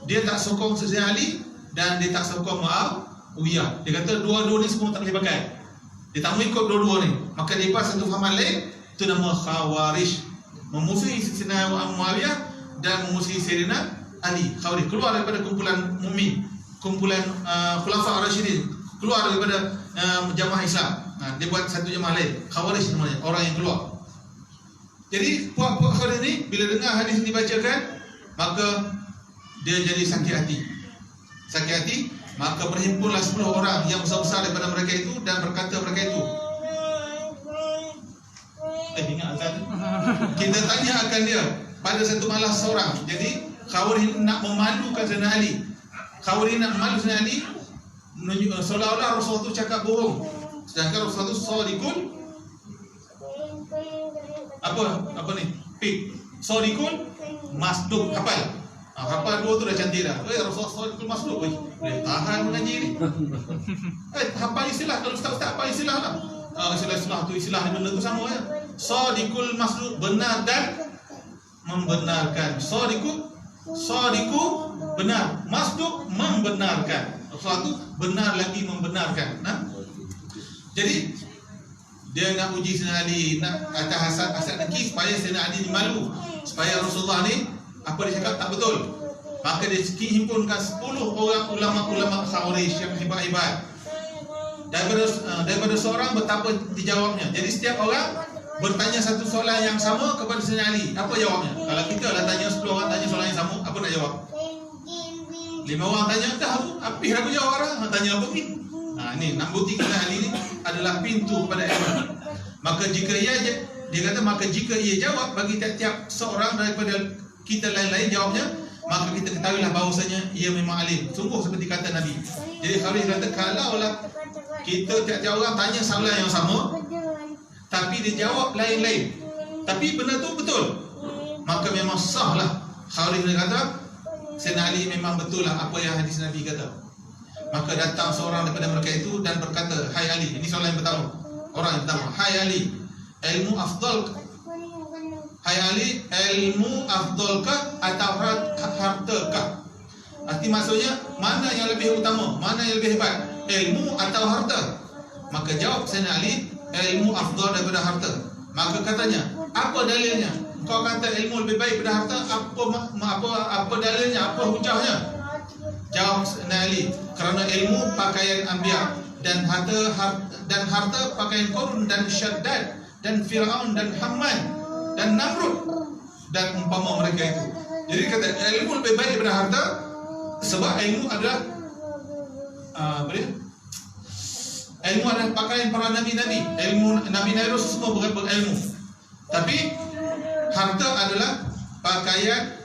dia tak sokong Sayyidina Ali dan dia tak sokong Muawiyah. Dia kata dua-dua ni semua tak boleh pakai. Dia tak mau ikut dua-dua ni. Maka dia pas satu fahaman lain, itu nama Khawarij. Memusuhi Sayyidina Muawiyah dan memusuhi Sayyidina Ali. Khawarij keluar daripada kumpulan mukmin, kumpulan Khulafa Ar-Rasyidin, keluar daripada jamaah Islam. Dia buat satu jamaah lain, Khawarij namanya, orang yang keluar. Jadi puak-puak Khawarij ni bila dengar hadis ini dibacakan, maka dia jadi sakit hati. Sakit hati, maka berhimpunlah 10 orang yang besar-besar daripada mereka itu dan berkata mereka itu, ingat azan. Kita tanya akan dia pada satu malam seorang. Jadi Khawarij nak memalukan Sayyidina Ali. Khawarij nak memalu Sayyidina Ali, seolah-olah Rasulullah itu cakap bohong, sedangkan Rasulullah itu sadiqun apa ni? Sadiqun masduq. Hafal dua tu dah cantik dah. Rasulullah sadiqun masduq. Boleh tahan mengaji ni. Hafal istilah, kalau ustaz-ustaz hafal istilah lah. Istilah tu, istilah benda tu sama ya. Sadiqul masduq, benar dan membenarkan. Sadiqu benar, masduq membenarkan. Sesuatu benar lagi membenarkan. Jadi dia nak uji Sayyidina Ali, nak kata hasad dengki supaya Sayyidina Ali ni malu, supaya Rasulullah ni apa dia cakap tak betul. Maka dia himpunkan 10 orang ulama-ulama Khawarij yang hebat-hebat. Daripada seorang betapa dijawabnya. Jadi setiap orang bertanya satu soalan yang sama kepada Sayyidina Ali. Apa jawabnya? Kalau kita lah tanya 10 orang tanya soalan yang sama, apa nak jawab? 5 orang tanya, dah habis aku jawab orang. Tanya apa ni? Ni nak buktikan Ali ni adalah pintu kepada ilmu. Maka jika dia kata, maka jika ia jawab bagi tiap-tiap seorang daripada kita lain-lain jawabnya, maka kita ketahuilah bahawasanya ia memang alim. Sungguh seperti kata Nabi. Jadi Khawarij kata, kalaulah kita tiap-tiap orang tanya soalan yang sama, tapi dia jawab lain-lain, tapi benda tu betul, maka memang sahlah. Khawarij kata, Sayyidina Ali memang betul lah apa yang hadis Nabi kata. Maka datang seorang daripada mereka itu dan berkata, hai Ali, ini soalan yang pertama. Orang yang pertama, hai Ali, ilmu afdal, hai Ali, ilmu afdalkah atau hartakah? Arti maksudnya, mana yang lebih utama, mana yang lebih hebat, ilmu atau harta? Maka jawab Sayyidina Ali, ilmu afdal daripada harta. Maka katanya, apa dalilnya? Kau kata ilmu lebih baik daripada harta, apa dalilnya, apa hujahnya? Jawab Sayyidina Ali, kerana ilmu pakaian anbiya dan harta pakaian Qarun dan Syaddad dan Firaun dan Haman dan Namrud dan umpama mereka itu. Jadi kata ilmu lebih baik daripada harta, sebab ilmu adalah ilmu adalah pakaian para nabi-nabi. Ilmu nabi-nabi itu semua berilmu. Tapi harta adalah pakaian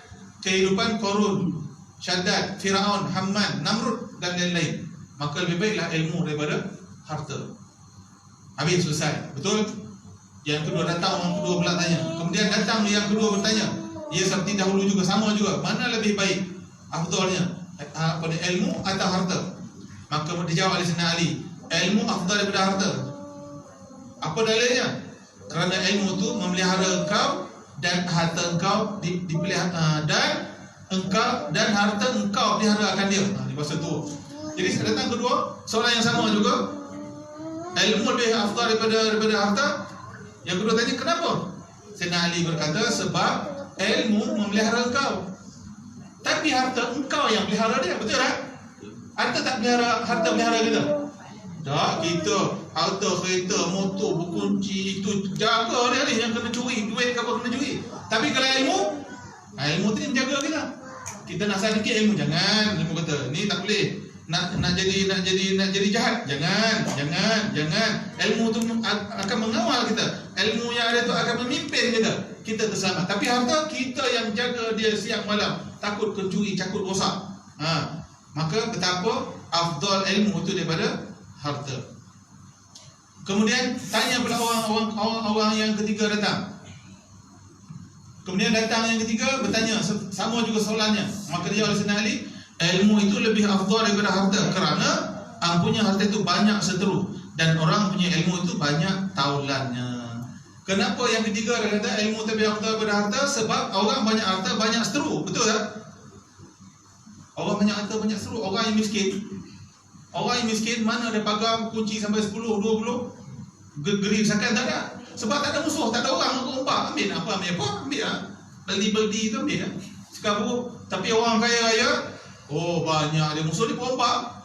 kehidupan Qarun, Syaddad, Firaun, Haman, Namrud dan lain-lain. Maka lebih baiklah ilmu daripada harta. Habis, selesai. Betul? Yang kedua datang orang kedua pula tanya. Kemudian datang yang kedua bertanya. Ia seperti dahulu juga, sama juga. Mana lebih baik afdalnya? Pada ilmu atau harta? Maka dijawab oleh Sayyidina Ali, ilmu afdal daripada harta. Apa dalilnya? Kerana ilmu itu memelihara engkau dan harta engkau dipelihara, dan engkau dan harta engkau pelihara akan dia. Di masa tu. Jadi datang kedua, soalan yang sama juga. Ilmu lebih afdal daripada harta. Yang kedua tanya, kenapa? Sayyidina Ali berkata, sebab ilmu memelihara engkau, tapi harta engkau yang pelihara dia. Betul tak? Harta tak pelihara, harta pelihara kita. Tak, kita harta, kereta, motor, berkunci itu jaga dia ni, yang kena curi, duit ke apa kena curi. Tapi kalau ilmu tu yang jaga kita. Kita nak sedikit ilmu, jangan. Ilmu kata ni tak boleh. Nak jadi jahat, jangan. Ilmu tu akan mengawal kita. Ilmu yang ada tu akan memimpin kita terselamat. Tapi harta kita yang jaga dia siang malam, takut pencuri, takut rosak. Maka betapa afdal ilmu itu daripada harta. Kemudian tanya pula orang yang ketiga datang. Kemudian datang yang ketiga bertanya, sama juga soalannya. Maka dia oleh Sayyidina Ali, ilmu itu lebih afdal daripada harta, kerana punya harta itu banyak seteru dan orang punya ilmu itu banyak taulannya. Kenapa yang ketiga dia kata ilmu itu lebih afdal daripada harta? Sebab orang banyak harta banyak seteru. Betul tak? Orang banyak harta banyak seteru. Orang yang miskin mana ada pagar kunci sampai 10, 20 geri sakan, tak ada. Sebab tak ada musuh, tak ada orang untuk umpak. Ambil lah. Ambil lah. Beli tu ambil lah. Tapi orang kaya raya, oh banyak dia musuh, dia pompak.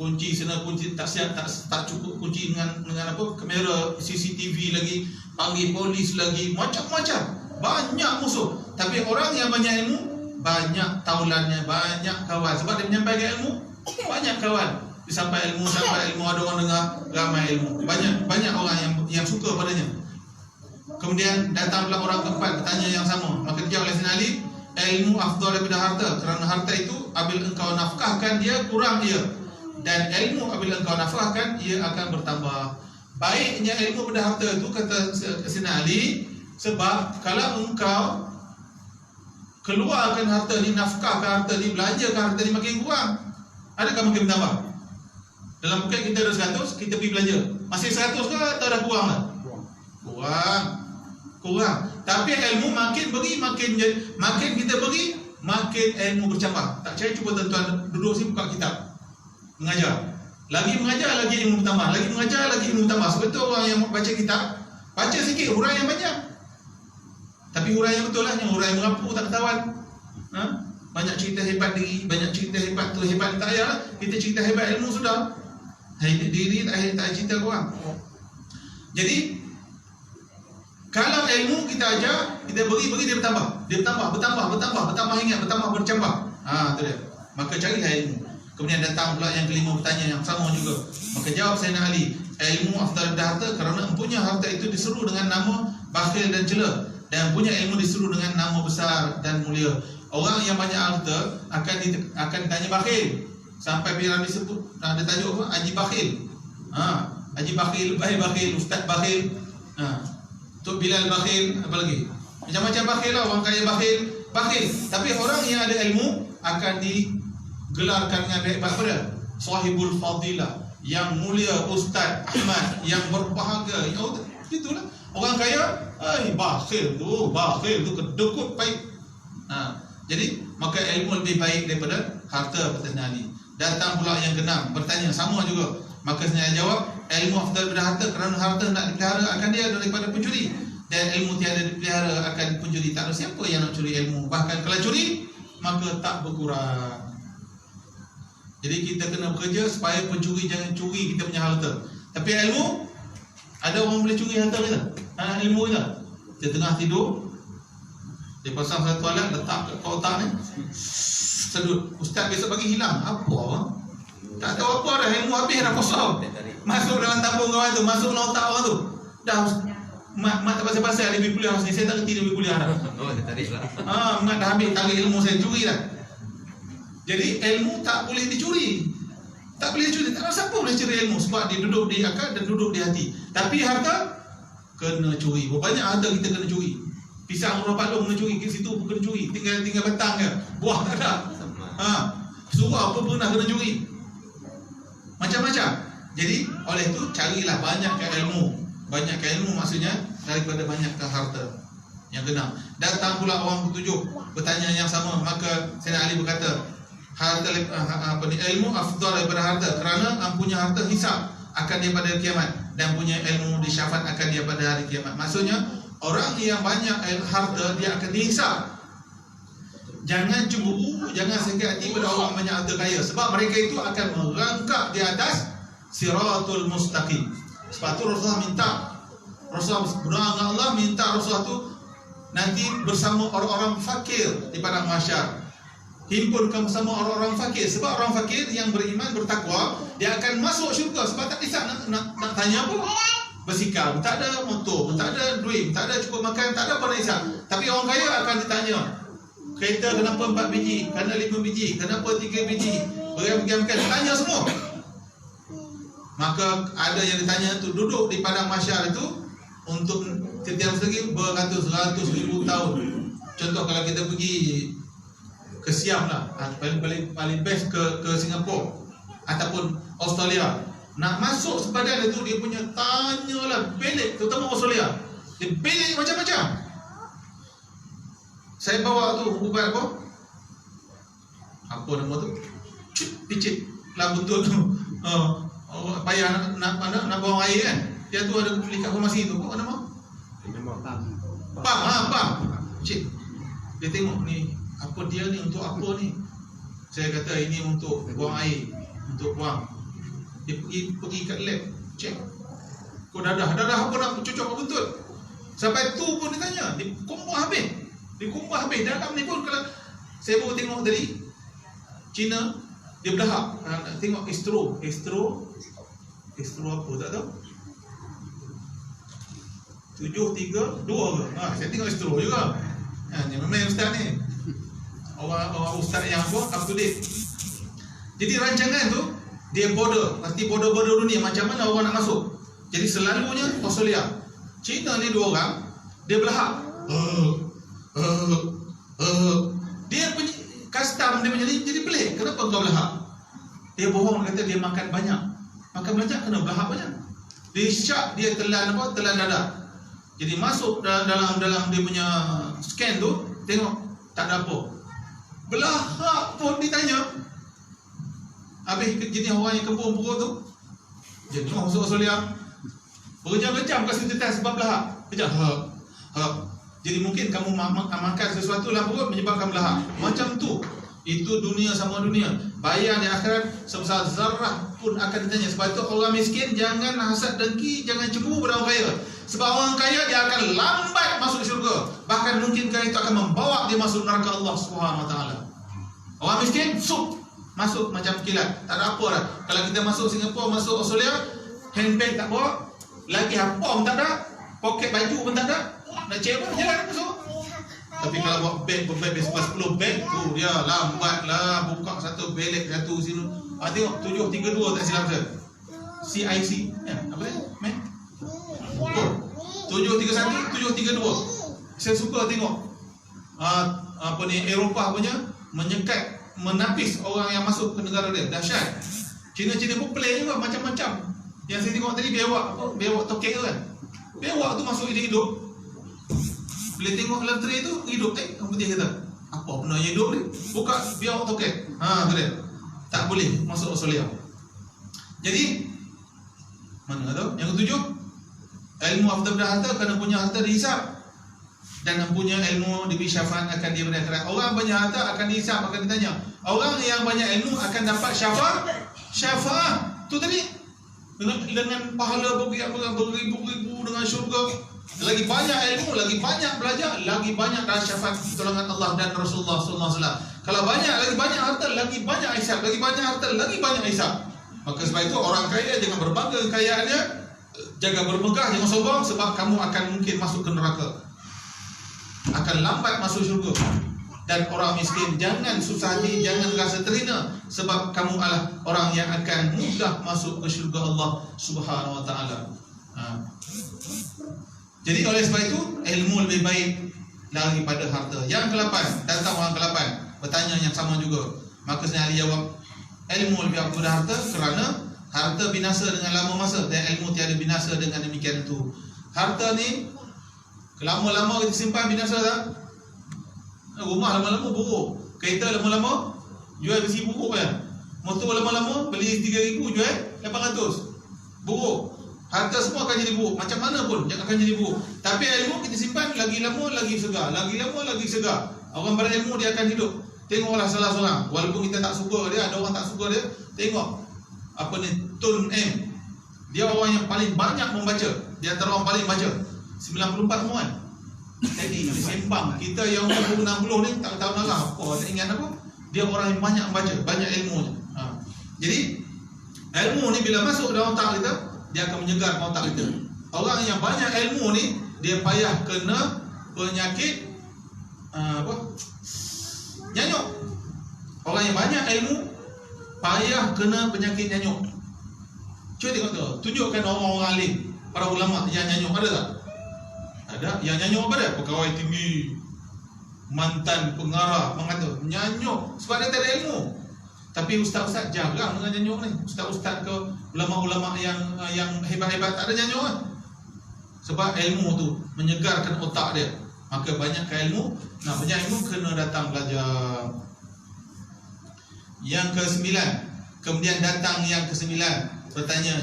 Kunci sana, kunci tak siap, tak cukup kunci dengan apa, kamera CCTV lagi, panggil polis lagi, macam-macam. Banyak musuh. Tapi orang yang banyak ilmu, banyak taulannya, banyak kawan. Sebab dia menyampaikan ilmu, banyak kawan. Dia sampai ilmu, ada orang dengar, ramai ilmu. Banyak orang yang suka padanya. Kemudian datang pula orang keempat bertanya yang sama. Maka dijawab oleh Sayyidina Ali, ilmu afdal daripada harta. Kerana harta itu apabila engkau nafkahkan dia, kurang dia. Dan ilmu apabila engkau nafkahkan, ia akan bertambah. Baiknya ilmu pada harta itu, kata Sayyidina Ali, sebab kalau engkau keluarkan harta ni, nafkahkan harta ni, belanjakan harta ni, makin kurang. Adakah makin bertambah? Dalam poket kita ada 100, kita pergi belanja, masih 100 ke atau dah kurang lah? Kurang. Tapi ilmu makin beri, makin kita beri, makin ilmu bercambah. Tak percaya, cuba tuan-tuan duduk sini, buka kitab, mengajar. Lagi mengajar, lagi ilmu bertambah. Lagi mengajar, lagi ilmu bertambah. Sebab tu orang yang baca kitab, baca sikit, huraian yang banyak. Tapi huraian yang betul lah, yang huraian merapu tak ketahuan. Banyak cerita hebat diri, banyak cerita hebat tu, hebat tak payah lah. Kita cerita hebat ilmu sudah. Diri tak cerita korang. Jadi kalau ilmu kita ajar, kita beri dia bertambah. Dia bertambah ingat, bertambah bercambah. Tu dia. Maka carilah ilmu. Kemudian datang pula yang kelima bertanya yang sama juga. Maka jawab Sayyidina Ali, ilmu afdal daripada harta, kerana empunya harta itu diseru dengan nama bakhil dan cela, dan punya ilmu diseru dengan nama besar dan mulia. Orang yang banyak harta akan ditanya bakhil. Sampai bila disebut, ada tajuk apa? Haji Bakhil. Haji Bakhil, Bakhil, Ustaz Bakhil. Tok Bilal Bakhil, apa lagi? Macam-macam bakhil lah, orang kaya bakhil. Tapi orang yang ada ilmu akan digelarkan dengan hebat pada Sahibul Fadilah, yang mulia Ustaz Ahmad, yang berbahagia. Itulah orang kaya, bakhil tu kedekut baik. Jadi maka ilmu lebih baik daripada harta, kata Sayyidina Ali. Datang pula yang keenam bertanya sama juga. Maka Sayyidina jawab, ilmu afdal daripada harta, kerana harta nak dipelihara akan dia daripada pencuri, dan ilmu tiada dipelihara akan pencuri. Tak ada siapa yang nak curi ilmu. Bahkan kalau curi, maka tak berkurang. Jadi kita kena bekerja supaya pencuri jangan curi kita punya harta. Tapi ilmu, ada orang boleh curi harta kita? Ilmu kita. Dia tengah tidur, dia pasang satu alat, letak kat otak ni, sedut. Ustaz besok pagi hilang. Apa? Tak tahu apa dah, ilmu habis dah kosong. Masuk dalam tabung kawan tu, masuk dalam otak orang tu. Dah, mak tak pasal-pasal dia pergi kuliah ni. Saya tak reti dia pergi kuliah dah. Dia tarik lah. Mak dah ambil tarik ilmu saya, curi dah. Jadi ilmu tak boleh dicuri. Tak boleh dicuri. Tak ada siapa boleh curi ilmu, sebab dia duduk di akal dan duduk di hati. Tapi harta kena curi. Banyak harta kita kena curi. Pisang orang Pak Long kena curi, kat situ pun kena curi. Tinggal batang je, buah tak ada. Surau pun pernah kena curi. Macam-macam. Jadi oleh itu carilah banyakkan ilmu. Banyakkan ilmu maksudnya daripada banyakkan harta. Yang keenam. Datang pula orang ketujuh bertanya yang sama. Maka Sayyidina Ali berkata, harta ilmu afdal daripada harta, kerana punya harta hisab akan dia pada hari kiamat, dan punya ilmu disyafaat akan dia pada hari kiamat. Maksudnya orang yang banyak harta dia akan dihisab. Jangan cemburu, jangan sakit hati pada orang banyak harta kaya, sebab mereka itu akan merangkak di atas siratul mustaqim. Sebab tu Rasulullah minta, Rasulullah berdoa dengan Allah, minta Rasulullah tu nanti bersama orang-orang fakir di padang mahsyar. Himpunkan bersama orang-orang fakir. Sebab orang fakir yang beriman, bertakwa, dia akan masuk syurga. Sebab tak kisah nak tanya apa. Bersikap, tak ada motor, tak ada duit, tak ada cukup makan, tak ada apa nak hisap. Tapi orang kaya akan ditanya, kereta kenapa 4 biji, kenapa 5 biji, kenapa 3 biji, beragam-agam, tanya semua. Maka ada yang ditanya tu duduk di padang mahsyar itu untuk setiap segi beratus-ratus ribu tahun. Contoh kalau kita pergi ke Siam lah, paling best ke Singapura ataupun Australia, nak masuk sepadan itu dia punya tanyalah belik, terutama Australia, dia belik macam-macam. Saya bawa tu ubat apa nama tu, picit lah betul tu. Payah nak buang air kan, dia tu ada pelikat formasi tu, apa nama? Pam. Cik, dia tengok ni Apa dia ni, untuk apa ni? Saya kata ini untuk buang air, untuk buang. Dia pergi kat lab, cek. Kau dadah apa nak cucuk apa buntut? Sampai tu pun dia tanya, dia kumpul habis. Dalam ni pun kalau saya baru tengok tadi Cina, dia berlahap. Tengok estro apa tak tahu. 732 ke? Saya tengok estro juga. Ni memang ustaz ni. Orang ustaz yang up to date. Jadi rancangan tu dia pasti border dunia, macam mana orang nak masuk. Jadi selalunya Australia, Cina ni 2 orang, dia berlahap. Dia punya custom dia jadi pelik. Kenapa kau berlahap? Dia bohong, kata dia makan banyak kena berlahap banyak. Dia syak, dia telan dada. Jadi masuk dalam dia punya scan tu, tengok tak ada apa. Belahap pun ditanya. Habis jenis orang yang kembung-kembung tu, jadi masuk Australia, berjam-jam kasi tes sebab belahap. Kejap. Jadi mungkin kamu makan sesuatu dalam perut menyebabkan belahap. Macam tu. Itu dunia sama dunia. Bayar di akhirat sebesar zarah pun akan ditanya. Sebab itu orang miskin jangan hasad dengki, jangan cemburu pada orang kaya. Sebab orang kaya dia akan lambat masuk syurga. Bahkan mungkin itu akan membawa dia masuk neraka Allah Subhanahu Wa Taala. Orang miskin masuk macam kilat, tak ada apa dah. Kalau kita masuk Singapura, masuk Australia, handbag tak bawa, lagi apa pun tak ada, poket baju pun tak ada, nak cek pun jalan masuk. Tapi kalau bawa beg sebab 10 beg tu dia lambatlah, buka satu belik satu sini. Tengok 732 tak silap saya. CIC ya, apa dia? Meh. 731 732. Saya suka tengok apa ni, Eropah punya menapis orang yang masuk ke negara dia. Dahsyat. Cina pun pelik juga, macam-macam. Yang saya tengok tadi bewak tokek tu kan. Bewak tu masuk hidup. Bila tengok dalam tray tu hidup, dia kata, apa benda yang hidup ni? Buka biawak tokek. Tu dia. Tak boleh masuk Australia. Jadi mana tu? Yang ketujuh, ilmu harta benda harta, kena punya harta dihisap. Dan punya ilmu diberi syafaat akan dia pada akhirat. Orang banyak harta akan dihisap, akan ditanya. Orang yang banyak ilmu akan dapat syafaat. Tu tadi dengan pahala beribu-ribu dengan syurga. Lagi banyak ilmu, lagi banyak belajar, lagi banyak dapat syafaat pertolongan Allah dan Rasulullah sallallahu alaihi wasallam. Kalau lagi banyak harta, lagi banyak hisap, lagi banyak harta, lagi banyak hisap. Maka sebab itu orang kaya jangan berbangga kekayaannya, jaga bermegah, jangan sombong, sebab kamu akan mungkin masuk ke neraka. Akan lambat masuk syurga. Dan orang miskin jangan susah hati, jangan rasa terhina, sebab kamu adalah orang yang akan mudah masuk ke syurga Allah Subhanahu Wa Taala. Jadi oleh sebab itu ilmu lebih baik daripada harta. Yang ke-8, datang orang ke-8 bertanya yang sama juga. Maka Sayyidina Ali jawab, ilmu lebih baik daripada harta, kerana harta binasa dengan lama masa dan ilmu tiada binasa dengan demikian itu. Harta ni lama-lama kita simpan binasa tak? Rumah lama-lama buruk, kereta lama-lama jual besi buruk kan. Motor lama-lama beli 3,000 jual 800. Buruk. Harta semua akan jadi buruk. Macam mana pun akan jadi buruk. Tapi ilmu kita simpan lagi lama lagi segar, lagi lama lagi segar. Orang berilmu dia akan hidup. Tengoklah salah seorang, walaupun kita tak suka dia, ada orang tak suka dia, tengok apa ni, Tun M. Dia orang yang paling banyak membaca. Dia antara orang paling baca. 94 muat. Jadi sembang kita yang umur 60 ni tak tahu nak apa, tak ingat apa. Dia orang yang banyak membaca, banyak ilmunya. Jadi ilmu ni bila masuk dalam otak kita, dia akan menyegarkan otak kita. Orang yang banyak ilmu ni, dia payah kena penyakit nyanyuk. Orang yang banyak ilmu payah kena penyakit nyanyuk. Cuba tengok tu, tunjukkan orang-orang alim, para ulama yang nyanyuk, ada tak? Ada. Yang nyanyuk apa dia? Pegawai tinggi, mantan pengarah, mengata nyanyuk sebab dia tak ada ilmu. Tapi ustaz-ustaz jarang dengan nyanyuk ni. Ustaz-ustaz ke ulama-ulama yang hebat-hebat tak ada nyanyuk kan? Sebab ilmu tu menyegarkan otak dia. Maka banyakkan ilmu. Nah, banyak ilmu kena datang belajar. Yang ke-9, kemudian datang yang ke-9, bertanya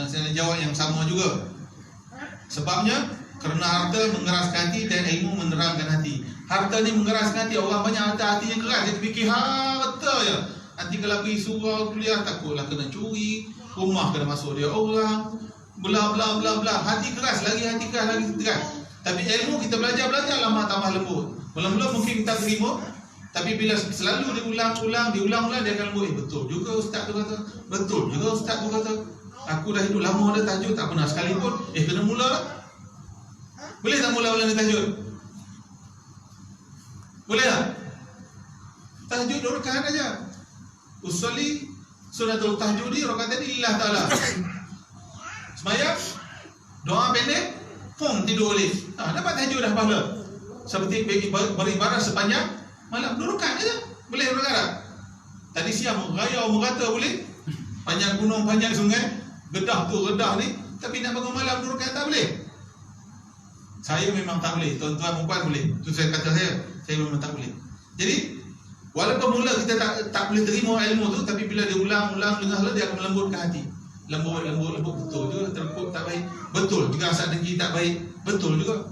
saya jawab yang sama juga. Sebabnya kerana harta mengeraskan hati dan ilmu menerangkan hati. Harta ni mengeraskan hati. Orang banyak harta, hatinya keras. Dia fikir harta je. Nanti kalau pergi surau kuliah, takutlah kena curi, rumah kena masuk dia orang, bla bla bla bla. Hati keras, lagi hati keras, lagi keras. Tapi ilmu kita belajar lama tambah lembut. Mula-mula mungkin kita terima, tapi bila selalu diulang-ulang, dia akan lembut. Betul juga ustaz tu kata. Betul juga ustaz tu kata. Aku dah hidup lama dah tahajud, tak pernah sekalipun. Kena mula lah. Boleh tak mula-mula ni tahajud? Boleh tak? Tahajud 2 rakaat aja. Usolli sunnatul tahajudi rakaat ni lillah ta'ala. Sembahyang, doa pendek, tidur balik. Dapat tahajud dah pahala. Seperti beribadah sepanjang malam 2 rakaat aja. Boleh 2 rakaat. Tadi siang raya merata boleh. Panjang gunung, panjang sungai, gedah tu gedah ni, tapi nak bangun malam 2 rakaat tak boleh. Saya memang tak boleh. Tuan-tuan perempuan boleh. Itu saya kata saya memang tak boleh. Jadi walaupun mula kita tak boleh terima ilmu tu, tapi bila dia ulang-ulang dengar, dia akan melembutkan hati. Lembut betul juga. Terpuk tak baik, betul juga. Rasa dengki tak baik, betul juga.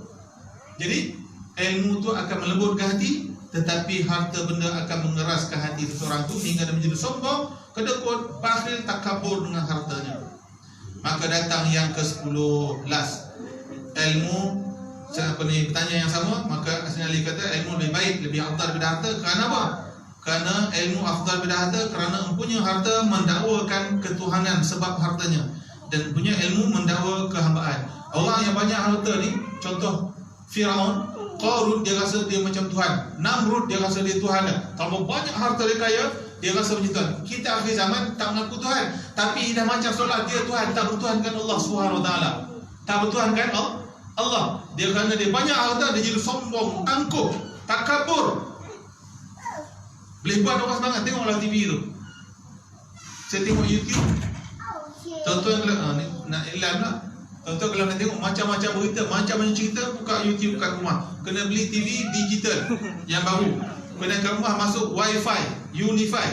Jadi ilmu tu akan melembutkan hati, tetapi harta benda akan mengeraskan hati seseorang tu hingga dia menjadi sombong, kedekut, bakhil, takabur dengan hartanya. Maka datang yang ke-10, last. Ilmu pertanyaan yang sama, maka Asy-Syaikh Ali kata ilmu lebih baik, lebih afdal daripada harta. Kerana apa? Kerana ilmu afdal daripada harta kerana empunya harta mendakwakan ketuhanan sebab hartanya, dan punya ilmu mendakwa kehambaan. Orang yang banyak harta ni, contoh Firaun, Qarun, dia rasa dia macam Tuhan. Namrud, dia rasa dia Tuhan dah. Kalau banyak harta dia kaya, dia rasa macam Tuhan. Kita akhir zaman tak mengaku Tuhan, tapi dah macam solat dia Tuhan, tak bertuhankan Allah Subhanahu Wa Taala, tak bertuhankan Allah. Dia kerana dia banyak harta, dia jadi sombong, angkuh, takabur. Boleh buat orang semangat. Tengoklah TV tu. Saya tengok YouTube. Tuan-tuan kalau nak iklan pula. Tuan-tuan kalau nak tengok macam-macam berita, macam-macam cerita, buka YouTube kat rumah. Kena beli TV digital yang baru. Kena kat rumah masuk Wi-Fi, Unify.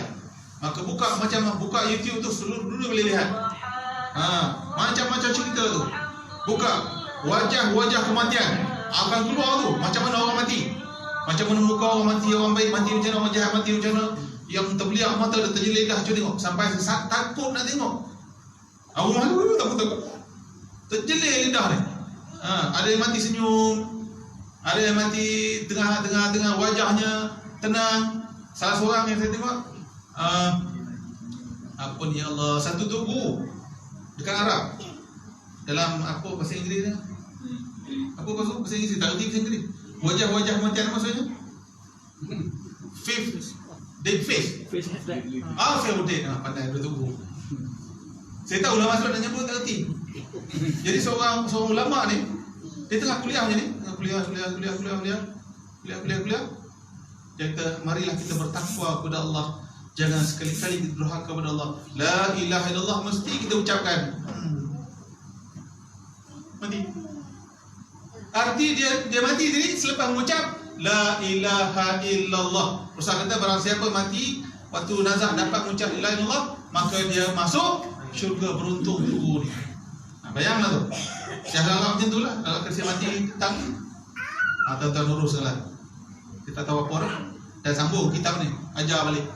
Maka buka YouTube tu, seluruh dunia boleh lihat. Macam-macam cerita tu. Buka wajah-wajah kematian akan keluar tu. Macam mana orang mati, macam mana muka orang mati, orang baik mati macam mana, orang jahat mati macam mana, yang terbeliak mata dia terjelit dah. Cuba tengok, sampai takut nak tengok. Rumah tu takut terjelit lidah ni. Ada yang mati senyum, ada yang mati tengah wajahnya tenang. Salah seorang yang saya tengok, apa ni Allah, satu tu guru dekat Arab, dalam apa bahasa Inggeris ni? Apa bahasa Inggeris? Tak reti bahasa Inggeris. Wajah-wajah kematian maksudnya? Dead face. Fail dead. Pandai dia tunggu. Saya tahu lah maksud nak nyebut, tak reti. Jadi seorang ulama ni, dia tengah kuliah macam ni, kuliah. Dia kata, marilah kita bertakwa kepada Allah. Jangan sekali-kali kita durhaka kepada Allah. La ilaha illallah mesti kita ucapkan. Mati. Arti dia mati tadi selepas mengucap la ilaha illallah. Rasul kata barang siapa mati waktu nazak dapat mengucap la ilaha illallah, maka dia masuk syurga. Beruntung guru ni. Bayanglah tu. Siapa Allah macam tu lah. Kalau kerja mati tak tuan-tuan uruslah. Kita tahu apa dah. Dan sambung kitab ni, ajar balik.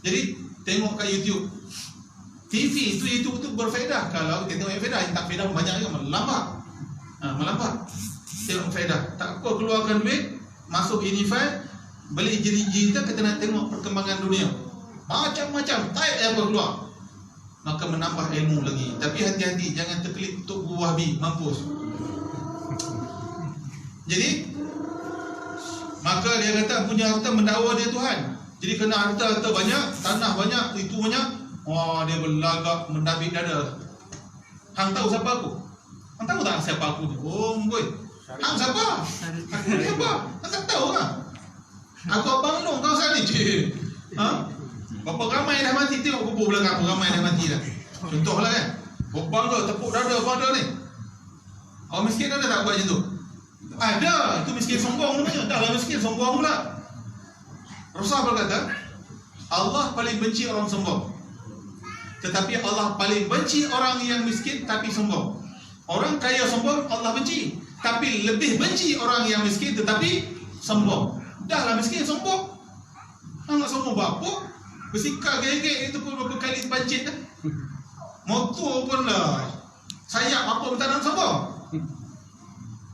Jadi tengok kat YouTube. TV itu YouTube tu berfaedah. Kalau kita tengok faedah, yang tak faedah banyak juga melambat. Tengok faedah. Tak apa keluarkan duit, masuk Unify, beli cerita, kita nak tengok perkembangan dunia. Macam-macam type apa keluar. Maka menambah ilmu lagi. Tapi hati-hati, jangan terkelip untuk guru Wahabi, mampus. Jadi maka dia kata punya harta mendakwa dia Tuhan. Jadi kena harta banyak, tanah banyak, itu banyak, dia berlagak mendabik dada. Hang tahu siapa aku? Hang tahu tak siapa aku ni? Boy. Hang siapa? Aku ni siapa? Hang tak tahu lah. Aku abang long kawasan ni. Berapa ramai dah mati, tengok kubur belakang, berapa ramai dah mati dah. Contohlah kan, bangga tepuk dada pada ni. Orang miskin ada tak buat macam tu? Ada, itu miskin sombong namanya. Dah lah miskin sombong pula. Rasul berkata, Allah paling benci orang sombong. Tetapi Allah paling benci orang yang miskin tapi sombong. Orang kaya sombong Allah benci, Tapi lebih benci orang yang miskin tetapi sombong. Dahlah miskin sombong. Nak sombong apa? Bersikap gaya-gaya itu pun berapa kali terpancit dah. Motor pun lah sayap apa minta nak sombong.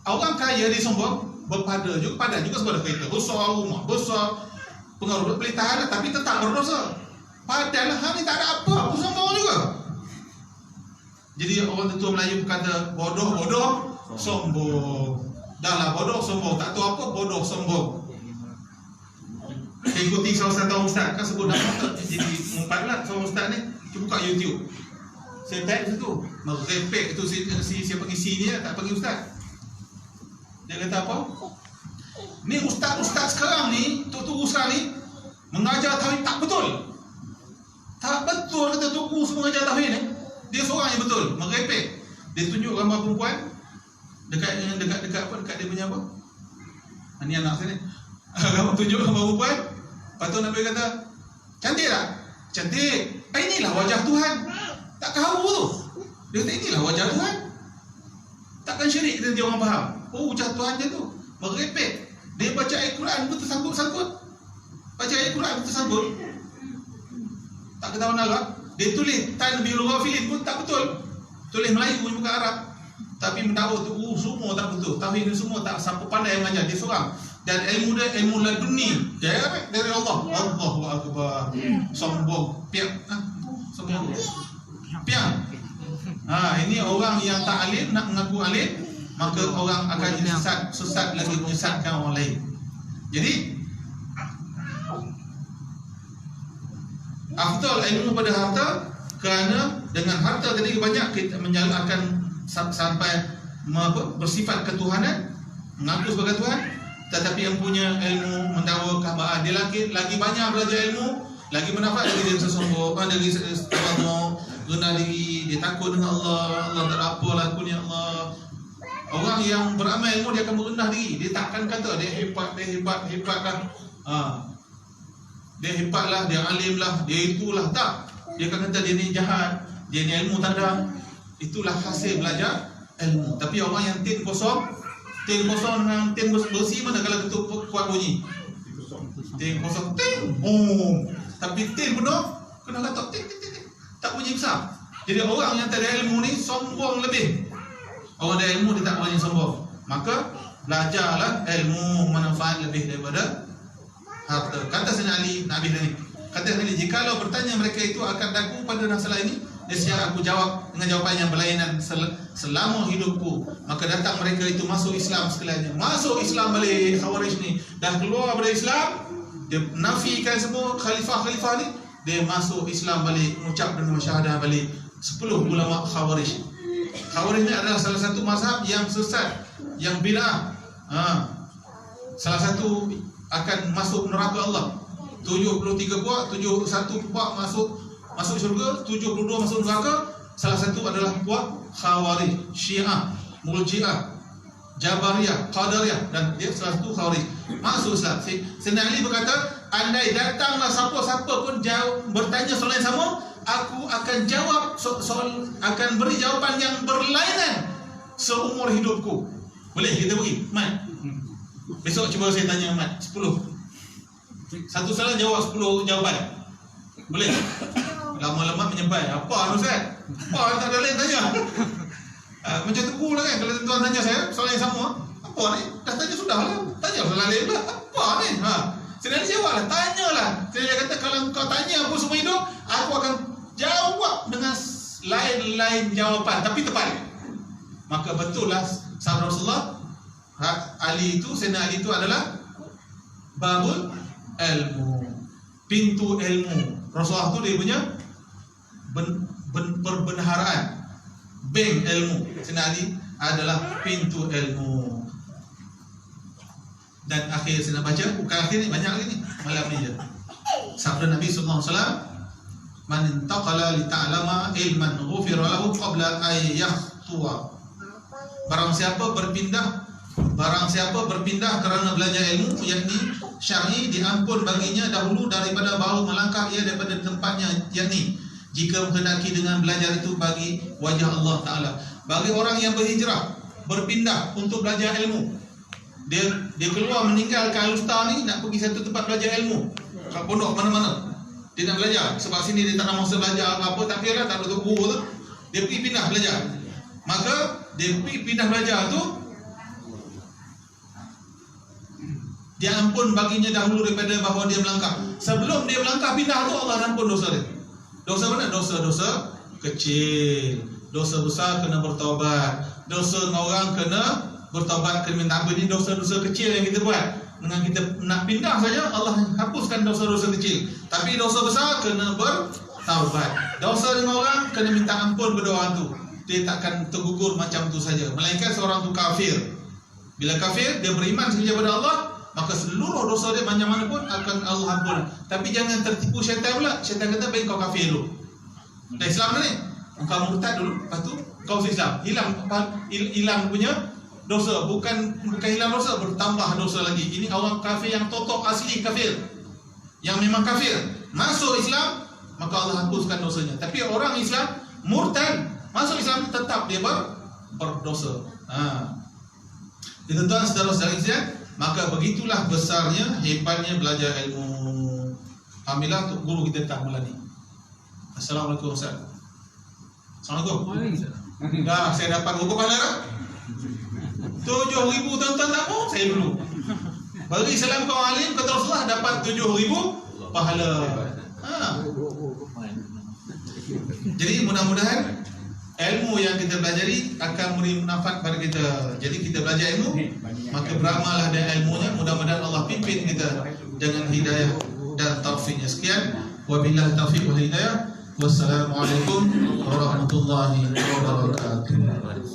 Orang kaya dia sombong, padan juga sebab kereta besar, rumah besar, pengaruh boleh tahan, tapi tetap berdosa. Padahal hal ni tak ada apa, pun sombong juga. Jadi orang tua Melayu kata bodoh sombong. Dahlah bodoh sombong, tak tahu apa bodoh sombong. Ikuti salah satu ustaz kan sebut nama tak jadi mumpat lah seorang ustaz ni. Cuba buka YouTube. Saya type situ, merepek tu siapa isi dia tak panggil ustaz. Dia kata apa? Ni ustaz sekarang ni, tok-tok sekarang ni mengajar tauhid tak betul. Tak betul kata tok semua mengajar tauhid ni. Dia seorang yang betul, merepek. Dia tunjuk gambar perempuan dekat dia punya apa? Ni anak saya ni. Gambar tunjuk gambar perempuan. Lepas tu Nabi kata, cantik tak? Cantik. Inilah wajah Tuhan. Tak kau tu. Dia kata inilah wajah Tuhan. Takkan syirik kita dia orang faham. Oh, wajah Tuhan je tu. Merepek. Dia baca ayat Quran pun tersangkut-sangkut. Baca ayat Quran pun tersangkut. Tak ketahuan Arab. Dia tulis tanbihul ghafilin pun tak betul. Tulis Melayu bukan Arab. Tapi mendakwa tu semua tak betul. Tauhid ni semua tak siapa pandai yang mengajar dia seorang. Dan ilmu dia ilmu laduni dari Allah. Allahu akbar. Sombong piak. Sombong piak. Ini orang yang tak alim nak mengaku alim, maka orang akan jadi sesat lagi menyesatkan orang lain. Jadi afdal ilmu pada harta, kerana dengan harta tadi banyak kita akan sampai bersifat ketuhanan, mengaku sebagai Tuhan. Tetapi yang punya ilmu mendakwa kaabah, dia lagi banyak belajar ilmu, lagi menafak dari dia sesombong, dari tawaduk, rendah diri, dia takut dengan Allah tak ada apa lakunya Allah. Orang yang beramal ilmu dia akan merendah diri, dia takkan kata dia hebat lah. Dia hebat lah, dia alim lah, dia itulah, tak. Dia akan kata dia ni jahat, dia ni ilmu tak ada. Itulah hasil belajar ilmu. Tapi orang yang tin kosong dengan tin bersih, mana kalau ketuk kuat bunyi? Tin kosong, tin, boom. Tapi tin penuh, kena katok, tin, tak bunyi besar. Jadi orang yang tak ada ilmu ni sombong lebih. Orang ada ilmu dia tak boleh sombong. Maka belajarlah ilmu manfaat lebih daripada harta. Kata Sayyidina Ali, Nabi ni. Kata Sayyidina Ali, jikalau bertanya mereka itu akan daku pada masalah ini, nescaya aku jawab dengan jawapan yang berlainan selama hidupku. Maka datang mereka itu masuk Islam sekaliannya. Masuk Islam balik. Khawarij ni dah keluar dari Islam, dia nafikan semua khalifah-khalifah ni, dia masuk Islam balik, mengucap dan syahadah balik. 10 ulama Khawarij. Khawarij ni adalah salah satu mazhab yang sesat, yang bid'ah. Salah satu akan masuk neraka Allah. 73 puak, 71 puak masuk syurga, 72 masuk neraka. Salah satu adalah puak Khawarij, Syiah, Murji'ah, Jabariyah, Qadariyah, dan dia salah satu Khawarij. Masuk Islam. Sayyidina Ali berkata, andai datanglah siapa-siapa pun bertanya soalan yang sama, aku akan jawab akan beri jawapan yang berlainan seumur hidupku. Boleh kita pergi, Mat? Besok cuba saya tanya Mat 10. Satu salah jawab 10 jawapan. Boleh? Lama-lama menyebai. Apa Ustaz? Apa tak ada lain tanya? Macam tepu lah kan. Kalau tuan tanya saya soalan yang sama, apa ni? Dah tanya sudah lah. Tanya soalan lain lah. Apa ni? Saya jawab lah. Tanyalah. Saya kata kalau kau tanya aku semua hidup, aku akan jawab dengan lain-lain jawapan, tapi tepat. Maka betul lah sahabat Rasulullah Ali itu, Sayyidina Ali itu adalah babul ilmu, pintu ilmu. Rasulullah itu dia punya perbendaharaan, bank ilmu. Sayyidina Ali adalah pintu ilmu. Dan akhir saya nak baca, bukan akhir ni, banyak lagi ni, malam ni je. Sabda Nabi sallallahu alaihi wasallam, man intaqala li ta'lama ilman ghufira lahu qabla ay yakhtuwa. Barang siapa berpindah kerana belajar ilmu, yakni syar'i, diampun baginya dahulu daripada baru melangkah ia daripada tempatnya, yakni jika menghendaki dengan belajar itu bagi wajah Allah Ta'ala. Bagi orang yang berhijrah berpindah untuk belajar ilmu. Dia keluar meninggalkan Al-Usta ni nak pergi satu tempat belajar ilmu. Kat pondok mana-mana. Dia nak belajar. Sebab sini dia tak nak masa belajar apa, tak kira tak ada guru tu. Dia pergi pindah belajar. Maka dia pergi pindah belajar tu, dia ampun baginya dahulu daripada bahawa dia melangkah. Sebelum dia melangkah pindah tu, Allah ampun dosa dia. Dosa mana? Dosa-dosa kecil. Dosa besar kena bertaubat. Dosa dengan orang kena bertaubat, kena minta ampun. Ini dosa-dosa kecil yang kita buat. Dengan kita nak pindah saja, Allah hapuskan dosa-dosa kecil. Tapi dosa besar kena bertaubat. Dosa dengan orang kena minta ampun kepada orang tu. Dia takkan tergugur macam tu saja. Melainkan seorang tu kafir. Bila kafir, dia beriman saja kepada Allah, maka seluruh dosa dia macam mana pun akan Allah ampun. Tapi jangan tertipu syaitan pula. Syaitan kata baik kau kafir dulu. Dah Islam ni, engkau murtad dulu, lepas tu kau Islam. Hilang punya dosa, bukan hilang dosa, bertambah dosa lagi. Ini orang kafir yang totok asli kafir, yang memang kafir. Masuk Islam, maka Allah hapuskan dosanya. Tapi orang Islam murtad, masuk Islam tetap dia berdosa. Tuan-tuan saudara-saudara Islam, maka begitulah besarnya, hebatnya belajar ilmu. Alhamdulillah guru kita tak melani. Assalamualaikum Ustaz. Assalamualaikum. Dah saya dapat berapa pahala dah? 7,000 tuan-tuan tak mau saya dulu. Bagi salam kau alim kata Rasulullah dapat 7,000 pahala. Jadi mudah-mudahan ilmu yang kita pelajari akan memberi manfaat pada kita. Jadi kita belajar ilmu, maka beramallah dengan ilmunya. Mudah-mudahan Allah pimpin kita dengan hidayah dan taufiknya. Sekian, wabillahi taufiq wal hidayah. Wassalamualaikum warahmatullahi wabarakatuh.